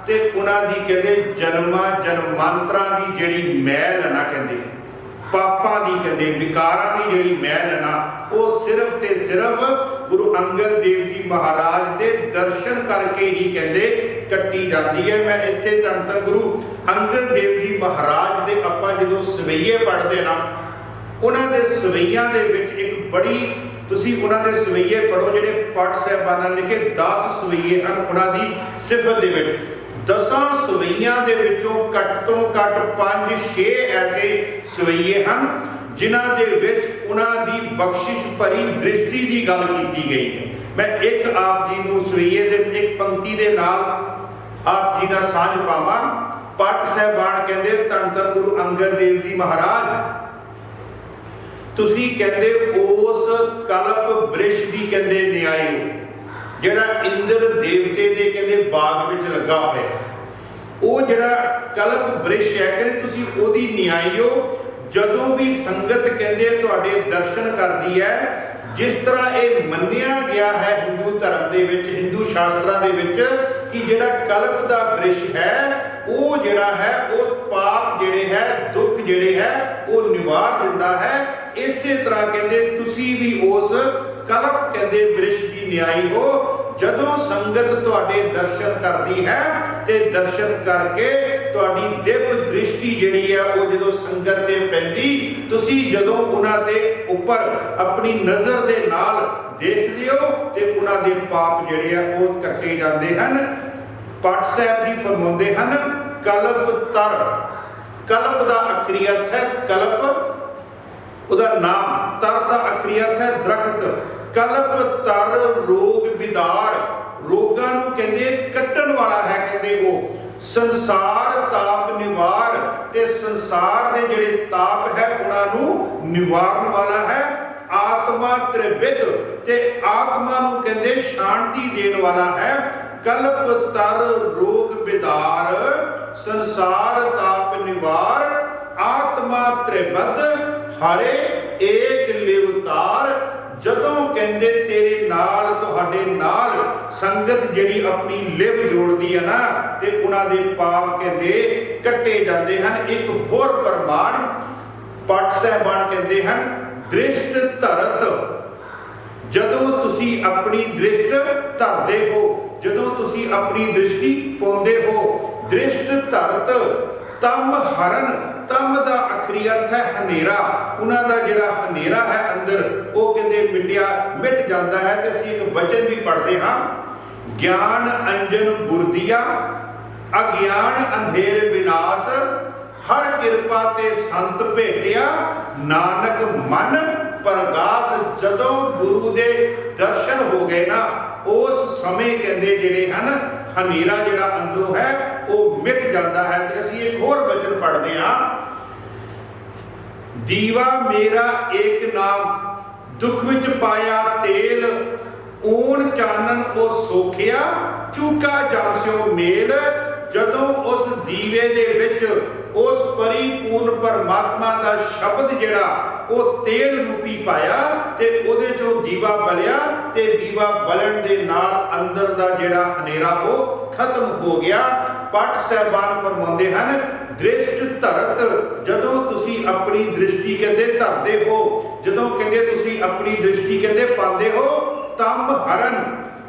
ते उन्हां दी कहंदे जन्मां जन्मांतरां दी जिहड़ी मैल है ना कहंदे ਪਾਪਾਂ ਦੀ ਕਹਿੰਦੇ ਵਿਕਾਰਾਂ ਦੀ ਜਿਹੜੀ ਮੈਲ ਹੈ ਨਾ ਉਹ ਸਿਰਫ ਤੇ ਸਿਰਫ ਗੁਰੂ ਅੰਗਦ ਦੇਵ ਜੀ ਮਹਾਰਾਜ ਦੇ ਦਰਸ਼ਨ ਕਰਕੇ ਹੀ ਕਹਿੰਦੇ ਕੱਟੀ ਜਾਂਦੀ ਹੈ। ਮੈਂ ਇੱਥੇ ਧੰਨ ਧੰਨ ਗੁਰੂ ਅੰਗਦ ਦੇਵ ਜੀ ਮਹਾਰਾਜ ਦੇ ਆਪਾਂ ਜਦੋਂ ਸਵਈਏ ਪੜ੍ਹਦੇ ਨਾ, ਉਹਨਾਂ ਦੇ ਸਵਈਆਂ ਦੇ ਵਿੱਚ ਇੱਕ ਬੜੀ, ਤੁਸੀਂ ਉਹਨਾਂ ਦੇ ਸਵਈਏ ਪੜ੍ਹੋ ਜਿਹੜੇ ਪਟ ਸਾਹਿਬਾਨਾਂ ਨੇ ਲਿਖੇ 10 ਸਵਈਏ ਹਨ ਉਹਨਾਂ ਦੀ ਸਿਫਤ ਦੇ ਵਿੱਚ। 10 ਸਵਈਆਂ ਦੇ ਵਿੱਚੋਂ ਘੱਟ ਤੋਂ ਘੱਟ 5-6 ਐਸੇ ਸਵਈਏ ਹਨ ਜਿਨ੍ਹਾਂ ਦੇ ਵਿੱਚ ਉਹਨਾਂ ਦੀ ਬਖਸ਼ਿਸ਼ ਭਰੀ ਦ੍ਰਿਸ਼ਟੀ ਦੀ ਗੱਲ ਕੀਤੀ ਗਈ ਹੈ। ਮੈਂ ਇੱਕ ਆਪ ਜੀ ਨੂੰ ਸਵਈਏ ਦੇ ਇੱਕ ਪੰਕਤੀ ਦੇ ਨਾਲ ਆਪ ਜੀ ਨਾਲ ਸਾਂਝ ਪਾਵਾਂ। ਪਟ ਸਾਹਿਬਾਨ ਕਹਿੰਦੇ ਧੰਨ ਧੰਨ ਗੁਰੂ ਅੰਗਦ ਦੇਵ ਜੀ ਮਹਾਰਾਜ, ਤੁਸੀਂ ਕਹਿੰਦੇ ਉਸ ਕਲਪ ਬ੍ਰਿਸ਼ ਦੀ ਕਹਿੰਦੇ ਨਿਆਏ ਜਿਹੜਾ ਇੰਦਰ ਦੇਵਤੇ ਦੇ ਕਹਿੰਦੇ ਬਾਗ ਵਿੱਚ ਲੱਗਾ ਹੋਇਆ, ਉਹ ਜਿਹੜਾ ਕਲਪ ਬ੍ਰਿਸ਼ ਹੈ ਕਹਿੰਦੇ ਤੁਸੀਂ ਉਹਦੀ ਨਿਆਇਓ। ਜਦੋਂ ਵੀ ਸੰਗਤ ਕਹਿੰਦੇ ਤੁਹਾਡੇ ਦਰਸ਼ਨ ਕਰਦੀ ਹੈ, ਜਿਸ ਤਰ੍ਹਾਂ ਇਹ ਮੰਨਿਆ ਗਿਆ ਹੈ ਹਿੰਦੂ ਧਰਮ ਦੇ ਵਿੱਚ, ਹਿੰਦੂ ਸ਼ਾਸਤਰਾਂ ਦੇ ਵਿੱਚ, ਕਿ ਜਿਹੜਾ ਕਲਪ ਦਾ ਬ੍ਰਿਸ਼ ਹੈ ਉਹ ਜਿਹੜਾ ਹੈ ਉਹ ਪਾਪ ਜਿਹੜੇ ਹੈ, ਦੁੱਖ ਜਿਹੜੇ ਹੈ ਉਹ ਨਿਵਾਰ ਦਿੰਦਾ ਹੈ। ਇਸੇ ਤਰ੍ਹਾਂ ਕਹਿੰਦੇ ਤੁਸੀਂ ਵੀ ਉਸ ਕਲਪ ਕਹਿੰਦੇ ਬ੍ਰਿਸ਼ ਦੀ ਨਿਆਈ ਹੋ। ਜਦੋਂ ਸੰਗਤ ਤੁਹਾਡੇ ਦਰਸ਼ਨ ਕਰਦੀ ਹੈ ਤੇ ਦਰਸ਼ਨ ਕਰਕੇ ਤੁਹਾਡੀ ਦਿਵ ਦ੍ਰਿਸ਼ਟੀ ਜਿਹੜੀ ਹੈ ਉਹ ਜਦੋਂ ਸੰਗਤ ਤੇ ਪੈਂਦੀ, ਤੁਸੀਂ ਜਦੋਂ ਉਹਨਾਂ ਦੇ ਉੱਪਰ ਆਪਣੀ ਨਜ਼ਰ ਦੇ ਨਾਲ ਦੇਖਦੇ ਹੋ ਤੇ ਉਹਨਾਂ ਦੇ ਪਾਪ ਜਿਹੜੇ ਆ ਉਹ ਕੱਟੇ ਜਾਂਦੇ ਹਨ। ਪਟ ਸਾਹਿਬ ਜੀ ਫਰਮਾਉਂਦੇ ਹਨ ਕਲਪ ਤਰ, ਕਲਪ ਦਾ ਅਖਰੀ ਅਰਥ ਹੈ ਕਲਪ, ਉਹਦਾ ਨਾਮ, ਤਰ ਦਾ ਅਖਰੀ ਅਰਥ ਹੈ ਦਰਖਤ। ਕਲਪ ਤਰ ਰੋਗ ਵਿਦਾਰ, ਰੋਗਾਂ ਨੂੰ ਕਹਿੰਦੇ ਕੱਟਣ ਵਾਲਾ ਹੈ ਕਹਿੰਦੇ ਉਹ। ਸੰਸਾਰ ਤਾਪ ਨਿਵਾਰ, ਤੇ ਸੰਸਾਰ ਦੇ ਜਿਹੜੇ ਤਾਪ ਹੈ ਉਹਨਾਂ ਨੂੰ ਨਿਵਾਰਨ ਵਾਲਾ ਹੈ। ਆਤਮਾ ਤ੍ਰਿਵਿਧ, ਤੇ ਆਤਮਾ ਨੂੰ ਕਹਿੰਦੇ ਸ਼ਾਂਤੀ ਦੇਣ ਵਾਲਾ ਹੈ। ਕਲਪ ਤਰ ਰੋਗ ਵਿਦਾਰ, ਸੰਸਾਰ ਤਾਪ ਨਿਵਾਰ, ਆਤਮਾ ਤ੍ਰਿਵਿਧ, ਹਰੇ ਏਕ ਲਿਵਤਾਰ। ਜਦੋਂ ਕਹਿੰਦੇ ਤੇਰੇ ਨਾਲ, ਤੁਹਾਡੇ ਨਾਲ ਸੰਗਤ ਜਿਹੜੀ ਆਪਣੀ ਲਿਵ ਜੋੜਦੀ ਹੈ ਨਾ, ਤੇ ਉਹਨਾਂ ਦੇ ਪਾਪ ਕਹਿੰਦੇ ਕੱਟੇ ਜਾਂਦੇ ਹਨ। ਇੱਕ ਹੋਰ ਪ੍ਰਮਾਣ ਪਟ ਸਾਹਿਬਾਨ ਕਹਿੰਦੇ ਹਨ ਦ੍ਰਿਸ਼ਟ ਧਰਤ, ਜਦੋਂ ਤੁਸੀਂ ਆਪਣੀ ਦ੍ਰਿਸ਼ਟ ਧਰਦੇ ਹੋ, ਜਦੋਂ ਤੁਸੀਂ ਆਪਣੀ ਦ੍ਰਿਸ਼ਟੀ ਪਾਉਂਦੇ ਹੋ। ਦ੍ਰਿਸ਼ਟ ਧਰਤ ਤਮ ਹਰਨ, ਤਮ ਦਾ ਅਖਰੀ ਅਰਥ ਹੈ ਹਨੇਰਾ, ਉਹਨਾਂ ਦਾ ਜਿਹੜਾ ਹਨੇਰਾ ਹੈ ਅੰਦਰ ਉਹ ਕਹਿੰਦੇ ਮਿਟ ਜਾਂਦਾ ਹੈ। ਤੇ ਅਸੀਂ ਇੱਕ ਬਚਨ ਵੀ ਪੜ੍ਹਦੇ ਹਾਂ, ਗਿਆਨ ਅੰਜਨ ਗੁਰਦੀਆ ਅਗਿਆਨ ਅੰਧੇਰ ਵਿਨਾਸ਼, ਹਰ ਕਿਰਪਾ ਤੇ ਸੰਤ ਭੇਟਿਆ ਨਾਨਕ ਮਨ ਪ੍ਰਗਾਸ। ਜਦੋਂ ਗੁਰੂ ਦੇ ਦਰਸ਼ਨ ਹੋ ਗਏ ਨਾ, ਉਸ ਸਮੇਂ ਕਹਿੰਦੇ ਜਿਹੜੇ ਹਨ ਹਨੇਰਾ ਜਿਹੜਾ ਅੰਦਰੋਂ ਹੈ ਉਹ ਮਿਟ ਜਾਂਦਾ ਹੈ। ਤੇ ਅਸੀਂ ਇੱਕ ਹੋਰ ਬਚਨ ਪੜ੍ਹਦੇ ਹਾਂ, ਦੀਵਾ ਮੇਰਾ ਏਕ ਨਾਮ ਦੁੱਖ ਵਿੱਚ ਪਾਇਆ ਤੇਲ, ਊਨ ਚਾਨਣ ਉਹ ਸੋਖਿਆ ਚੂਕਾ ਜਮਸਿਓ ਮੇਲ। ਜਦੋਂ ਉਸ ਦੀਵੇ ਦੇ ਵਿੱਚ ਉਸ ਪਰਿਪੂਰਨ ਪਰਮਾਤਮਾ ਦਾ ਸ਼ਬਦ ਜਿਹੜਾ ਉਹ ਤੇਲ ਰੂਪੀ ਪਾਇਆ ਤੇ ਉਹਦੇ ਚੋਂ ਦੀਵਾ ਬਲਿਆ, ਤੇ ਦੀਵਾ ਬਲਣ ਦੇ ਨਾਲ ਅੰਦਰ ਦਾ ਜਿਹੜਾ ਹਨੇਰਾ ਉਹ ਖਤਮ ਹੋ ਗਿਆ। ਪਟ ਸਾਹਿਬਾਨ ਫਰਮਾਉਂਦੇ ਹਨ ਦ੍ਰਿਸ਼ਟ ਧਰਤ, ਜਦੋਂ ਤੁਸੀਂ ਆਪਣੀ ਦ੍ਰਿਸ਼ਟੀ ਕਹਿੰਦੇ ਧਰਦੇ ਹੋ, ਜਦੋਂ ਕਹਿੰਦੇ ਤੁਸੀਂ ਆਪਣੀ ਦ੍ਰਿਸ਼ਟੀ ਕਹਿੰਦੇ ਪਾਉਂਦੇ ਹੋ। ਤਮ ਹਰਨ,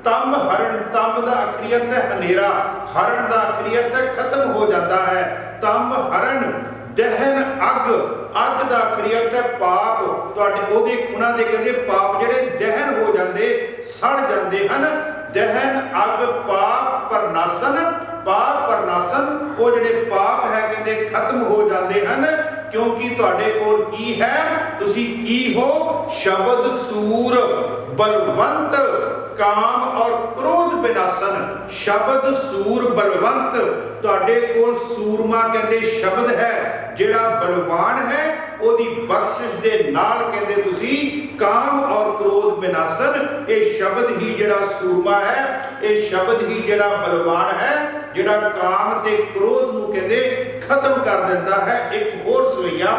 ਤਮ ਹਰਨ, ਤਮ ਦਾ ਅਖਰੀ ਅਰਥ ਹੈ ਹਨੇਰਾ, ਹਰਨ ਦਾ ਅਖਰੀ ਅਰਥ ਹੈ ਖਤਮ ਹੋ ਜਾਂਦਾ ਹੈ। ਤਮ ਹਰਨ ਦਹਨ ਅੱਗ, ਅੱਗ ਦਾ ਅਖਰੀ ਅਰਥ ਹੈ ਪਾਪ। ਤੁਹਾਡੇ ਉਹਦੇ ਉਹਨਾਂ ਦੇ ਕਹਿੰਦੇ ਪਾਪ ਜਿਹੜੇ ਦਹਨ ਹੋ ਜਾਂਦੇ, ਸੜ ਜਾਂਦੇ ਹਨ। ਦਹਨ ਅੱਗ ਪਾਪ ਪਰਨਾਸਨ, ਪਾਪ ਪਰਨਾਸਨ, ਉਹ ਜਿਹੜੇ ਪਾਪ ਹੈ ਕਹਿੰਦੇ ਖਤਮ ਹੋ ਜਾਂਦੇ ਹਨ। ਕਿਉਂਕਿ ਤੁਹਾਡੇ ਕੋਲ ਕੀ ਹੈ, ਤੁਸੀਂ ਕੀ ਹੋ, ਸ਼ਬਦ ਸੂਰ ਬਲਵੰਤ, ਕਾਮ ਔਰ ਕ੍ਰੋਧ ਵਿਨਾਸ਼ਨ। ਸ਼ਬਦ ਸੂਰ ਬਲਵੰਤ, ਤੁਹਾਡੇ ਕੋਲ ਸੂਰਮਾ ਕਹਿੰਦੇ ਸ਼ਬਦ ਹੈ ਜਿਹੜਾ ਬਲਵਾਨ ਹੈ, ਉਹਦੀ ਬਖਸ਼ਿਸ਼ ਦੇ ਨਾਲ ਕਹਿੰਦੇ ਤੁਸੀਂ ਕਾਮ ਔਰ ਕ੍ਰੋਧ ਵਿਨਾਸ਼ਨ। ਇਹ ਸ਼ਬਦ ਹੀ ਜਿਹੜਾ ਸੂਰਮਾ ਹੈ, ਇਹ ਸ਼ਬਦ ਹੀ ਜਿਹੜਾ ਬਲਵਾਨ ਹੈ, ਜਿਹੜਾ ਕਾਮ ਤੇ ਕ੍ਰੋਧ ਨੂੰ ਕਹਿੰਦੇ ਖਤਮ ਕਰ ਦਿੰਦਾ ਹੈ। ਇੱਕ ਹੋਰ ਸਵਈਆ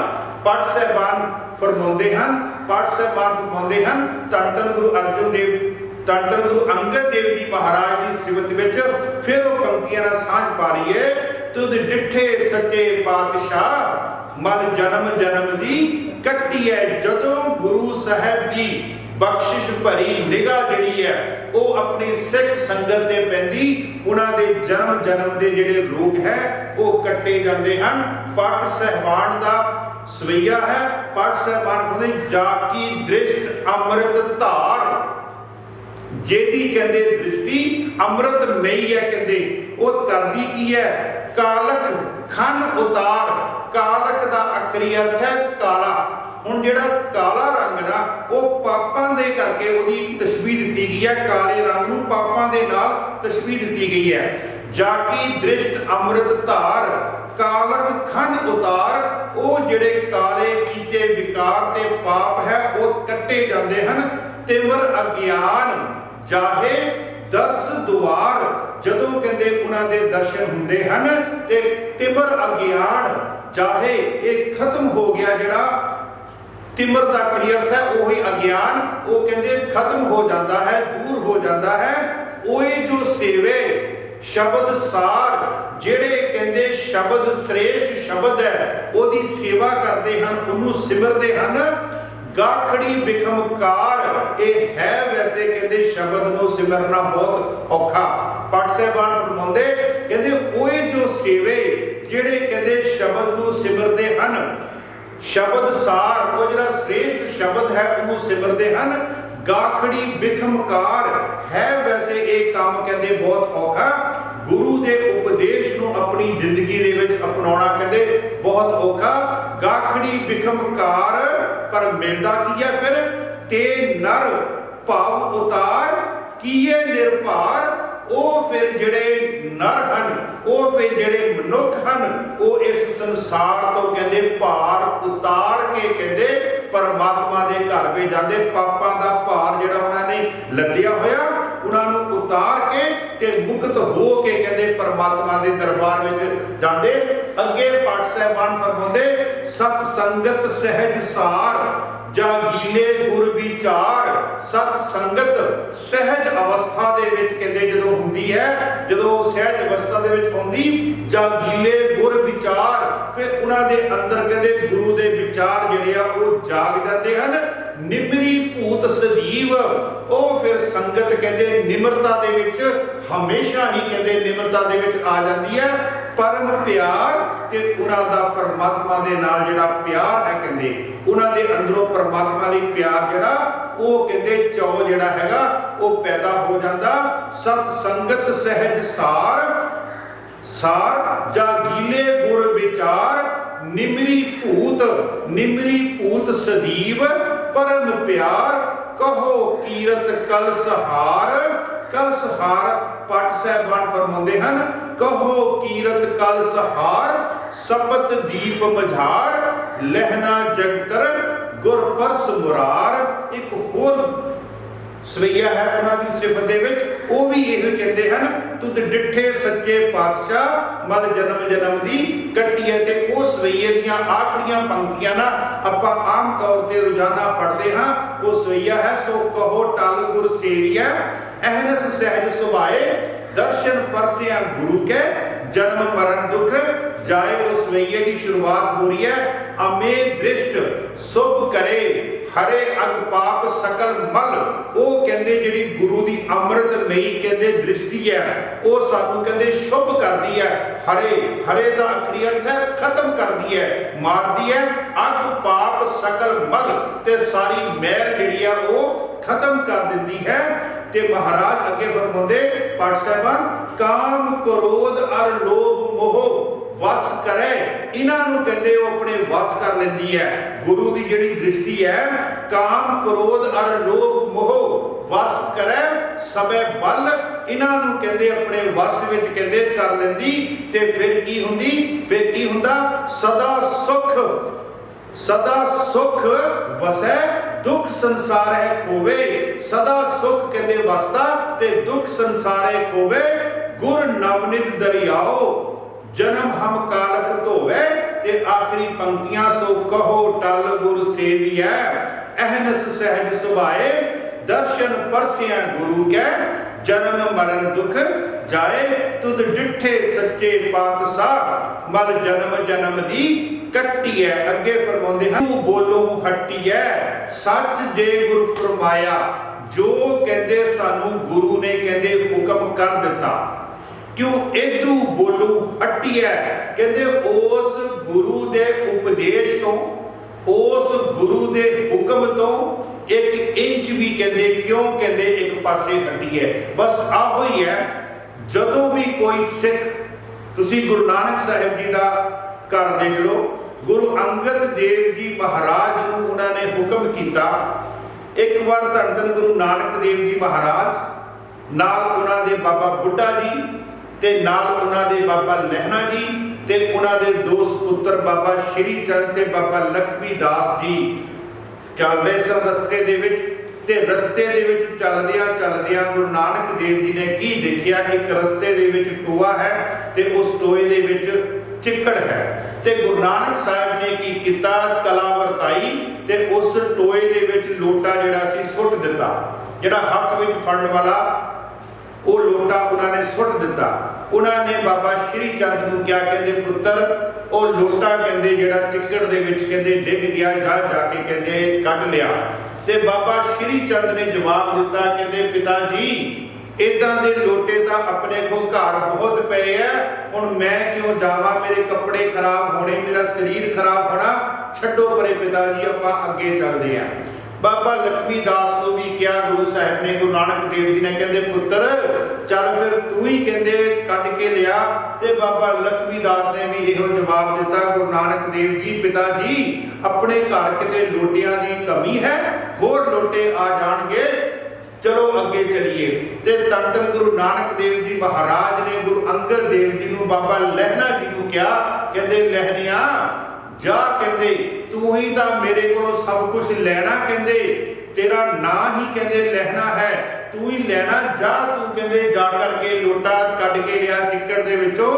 ਪਟ ਸਾਹਿਬਾਨ ਫਰਮਾਉਂਦੇ ਹਨ, ਪਟ ਸਾਹਿਬਾਨ ਫਰਮਾਉਂਦੇ ਹਨ ਧੰਨ ਧੰਨ ਗੁਰੂ ਅਰਜਨ ਦੇਵ, ਧੰਨ ਧੰਨ ਗੁਰੂ ਅੰਗਦ ਦੇਵ ਜੀ ਮਹਾਰਾਜ ਦੀ ਸਿਫਤ ਵਿੱਚ ਫਿਰ ਉਹ ਪੰਕਤੀਆਂ ਨਾਲ ਸਾਂਝ ਪਾ ਲਈਏ। ਤੁਧ ਡਿੱਠੇ ਸੱਚੇ ਪਾਤਸ਼ਾਹ मल जन्म जन्म दी कट्टी है। जदों गुरु साहब की बख्शिश भरी निगाह जिहड़ी है वो अपनी सिख संगत ते पैंदी, उन्हां दे जन्म जन्म दे जिहड़े रोग है वो कट्टे जांदे हन। पट साहिबान दा सवैया है, पट साहिबान फरमांदे जाकी दृष्ट अमृत धार, जेदी कहंदे दृष्टि अमृतमयी है, कहंदे वो करदी की है कालक खन उतार। कालक दा आखरी अर्थ है काला। हुण जिहड़ा काला रंग ना वो पापां दे करके उहदी तशबीह दित्ती गई है, काले रंग नूं पापां दे नाल तशबीह दित्ती गई है। जाकी दृष्ट अमृत धार कालक खन उतार, वो जिहड़े काले कीते विकार ते पाप है वो कट्टे जांदे हन। तिमर अज्ञान जाहे दर्श दुआर, जदों कहंदे उन्हां दे दर्शन हुंदे हन ते तिमर अज्ञान जाहे ये खत्म हो गया। जिहड़ा तिमर दा की अर्थ है वही अज्ञान, वो कहंदे खत्म हो जाता है, दूर हो जाता है। ओए जो सेवे शब्द सार, जेड़े कहंदे शब्द श्रेष्ठ शब्द है ओदी सेवा करते हैं, उन्होंने सिमरते हैं। गाखड़ी बिखमकार ये है, वैसे कहंदे शब्द नूं सिमरना बहुत औखा। पट साहिबान फरमाउंदे कहंदे ओए जो सेवे जेड़े कहंदे शब्द नूं सिमरते हैं, शब्द सार वो जिहड़ा श्रेष्ठ शब्द है उन्होंने सिमरते हैं। गाखड़ी बिखमकार है, वैसे एक काम कहंदे बहुत औखा। गुरु दे उपदेश नूं अपनी जिंदगी दे विच अपनाउणा कहंदे बहुत औखा। गाखड़ी बिखमकार पर मिलदा की है फिर ते नर भाव उतार कीए निर्भार। वो फिर जिहड़े नर हन, वो फिर जिहड़े मनुख हन, वो इस संसार तो कहंदे भार उतार के कहंदे परमात्मा दे घर वे जांदे। पापां दा भार जिहड़ा उन्हां ने लद्दिया होया उन्हां नूं उतार के ते मुक्त हो के कहंदे परमात्मा दे दरबार विच जांदे। अगे पट साहिबान फरमाउंदे सत संगत सहज सार जागीले गुर विचार। सत संगत सहज अवस्था दे विच कहंदे जदों हुंदी है, जदों सहज अवस्था दे विच हुंदी जागीले गुर विचार, फिर उन्हां दे अंदर कहंदे गुरु दे विचार जिहड़े आ वो जाग जाते हैं। निमरी भूत सजीव, वो फिर संगत कहंदे निमरता दे विच हमेशा ही कहंदे निमरता दे विच आ जाती है। परम प्यार ते उन्हां दा परमात्मा दे नाल जिहड़ा प्यार है कहंदे उन्हां दे अंदरों परमात्मा लई प्यार जिहड़ा वो कहंदे चाव जिहड़ा हैगा वो पैदा हो जांदा। सत संगत सहज सार सार जागीले गुर विचार। निमरी भूत सदीव परम प्यार कहो कीरत कल सहार। कल सहार पट साहिबान फरमाउंदे हन कहो कीरत कल सहार सपत दीप मझार लहना जगतर गुर परस मुरार। एक होर सवैया है उन्हां दी सिफत दे विच, वो भी इहो कहंदे हन तुद डिठे सच्चे पातशाह मल जन्म जन्म दी कट्टी है। ते उस सवैये दीयां आखिरीਆਂ पंक्तियां ना आपां आम तौर ते रोजाना पढ़दे हां। वो सवैया है सो कहो टल गुर सेविया अहनस सहज सुभाए दर्शन परसिया गुरु के जन्म मरण दुख जाए। उस सवैये की शुरुआत हो रही है अमे दृष्ट शुभ करे हरे अग पाप सकल मल। वो कहंदे जिहड़ी गुरु दी अमृतमयी कहंदे दृष्टि है वो सानू कहंदे शुभ करदी है। हरे हरे दा आखरी अर्थ है खत्म करदी है, मारदी है। अग पाप सकल मल ते सारी मैल जिहड़ी है वो खत्म कर दिंदी है। ते महाराज अगे फरमाउंदे पट साहिबान काम क्रोध अर लोभ मोह वस करे। इन्हां नूं कहंदे वो अपने वस कर लैंदी है। गुरु की जिहड़ी दृष्टि है काम क्रोध अर लोभ मोह वस करे सबे बल। इन्हां नूं कहंदे अपने वस विच कहंदे कर लैंदी। ते फिर की हुंदी, फिर की हुंदा सदा सुख वसै दुख संसार है खोवे। सदा सुख कहंदे वसदा ते दुख संसार है खोवे। गुर नवनित दरियाओ जन्म हम कालक धोवे। ते आखिरी पंक्तियां सो कहो टल गुर सेविया अहनस सहज सुभाए दर्शन परसिया गुरु के जन्म मरण दुख जाए। तुद डिठे सच्चे पातशाह मल जन्म जन्म दी कट्टी है। अगे फरमाते हैं तू बोलो हट्टी है सच जे गुरु फरमाया, जो कहते सानू गुरु ने कहते हुक्म कर दिता, क्यों इदू बोलो हट्टी है। कहते उस गुरु दे उपदेश तो, उस गुरु दे हुक्म तो एक इंच भी कहते क्यों कहते एक पासे हटी है। बस आहो ही है, जदों भी कोई सिख, तुसी गुरु नानक साहिब जी का घर देख लो, गुरु अंगद देव जी महाराज नूं उन्होंने हुक्म किया, एक बार धन धन गुरु नानक देव जी महाराज नाल उन्होंने बाबा बुढ़ा जी ते नाल उन्होंने बाबा लहना जी ते उन्होंने दो सुपुत्र बाबा श्री चंद ते बाबा लक्ष्मी दास जी चल रहे सन रस्ते दे विच। ते रस्ते दे विच चलदियां गुरु नानक देव जी ने की देखिया, एक रस्ते दे विच टोआ है ते उस टोए दे विच चिक्कड़ है। ते गुरु नानक साहिब ने की किया, कला वरताई ते उस टोए दे विच लोटा जिहड़ा सी सुट दिता, जिहड़ा हत्थ विच फड़न वाला वो लोटा उन्होंने सुट दिता। उन्होंने बाबा श्री चंद नूं क्या कहते पुत्र वो लोटा कहते जिहड़ा चिक्कड़ दे विच कहते डिग गया, जा जाके कहते कढ लिया। ते बाबा श्री चंद ने जवाब दिता, कहते पिता जी इदां दे लोटे तां अपने को घर बहुत पे है, हुण मैं क्यों जावां, मेरे कपड़े खराब होने, मेरा शरीर खराब होना, छड्डो परे पिता जी आपां अगे चलदे हैं। बाबा लक्ष्मी दास को भी क्या गुरु साहब ने, गुरु नानक देव जी ने कहते पुत्र चल फिर तू ही कहते कढ के लिया। ते बाबा लक्ष्मी दास ने भी यहो जवाब दिता, गुरु नानक देव जी पिता जी अपने घर किते लोटियां की कमी है, होर लोटे आ जाणगे, चलो अगे चलिए। ते धन धन गुरु नानक देव जी महाराज ने गुरु अंगद देव जी नूं बाबा लहना जी नूं क्या कहते लहनिया जा, कहते तू ही तो मेरे को सब कुछ लेना, कहते तेरा ना ही कहते लहना है, तू ही लेना, जा तू कहते जा करके लोटा कढ के लिया चिक्कड़ दे विचों।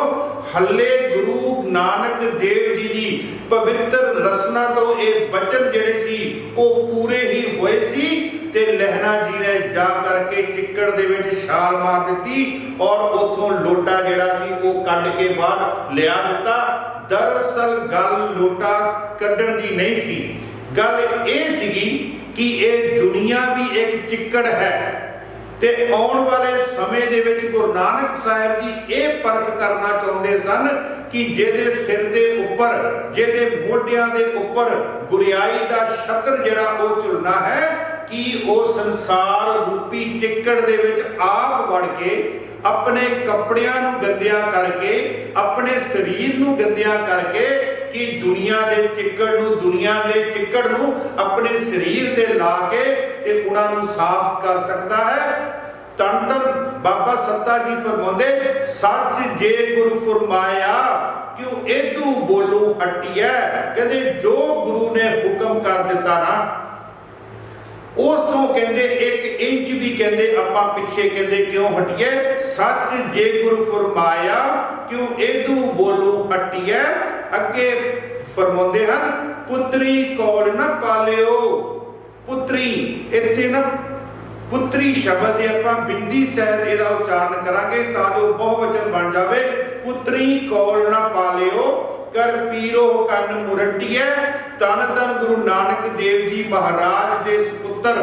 हले गुरु नानक देव जी की पवित्र रसना तो ये बचन जिहड़े सी वो पूरे ही होए सी। ते लहना जी ने जा करके चिक्कड़ दे विच छाल मार दी और उथों लोटा जिहड़ा सी वो कढ के बाहर लिया दिता। दरअसल गल लोटा कड्ढण दी नहीं सी, गल ये सीगी कि ये दुनिया भी एक चिक्कड़ है। ते आउण वाले समय दे विच गुरु नानक साहिब जी ये परख करना चाहुंदे सन कि जिहदे सिर दे उपर, जिहदे मोढियां दे उपर गुरियाई दा छत्र जिहड़ा वो झुलना है, कि वो संसार रूपी चिक्कड़ दे विच आप वड़ के अपने कपड़ियां नूं गंदियां करके, अपने शरीर नूं गंदियां करके, कि दुनिया दे चिक्कड़ नूं, दुनिया दे चिक्कड़ नूं अपने शरीर ते ला के ते उन्हां नूं साफ कर सकता है। धन धन बाबा सत्ता जी फरमाउंदे सच जे गुरु फरमाया, क्यों इदू बोलो हटी है। कहते जो गुरु ने हुक्म कर दिता ना, उस तो कहते एक इंच भी कहते आपां पिछे कहते क्यों हटिए। सच जे गुरु फरमाया, क्यों इदू बोलो हटिए। अगे फरमाउंदे हन पुत्री कोल न पालियो। पुत्री इत्थे ना पुत्री शब्द दे आपां बिंदी सहित इहदा उच्चारण करांगे तां जो बहुवचन बन जावे। पुत्री कोल न पालियो कर पीरो कन मुरटिए। धन धन गुरु नानक देव जी महाराज दे सुपुत्र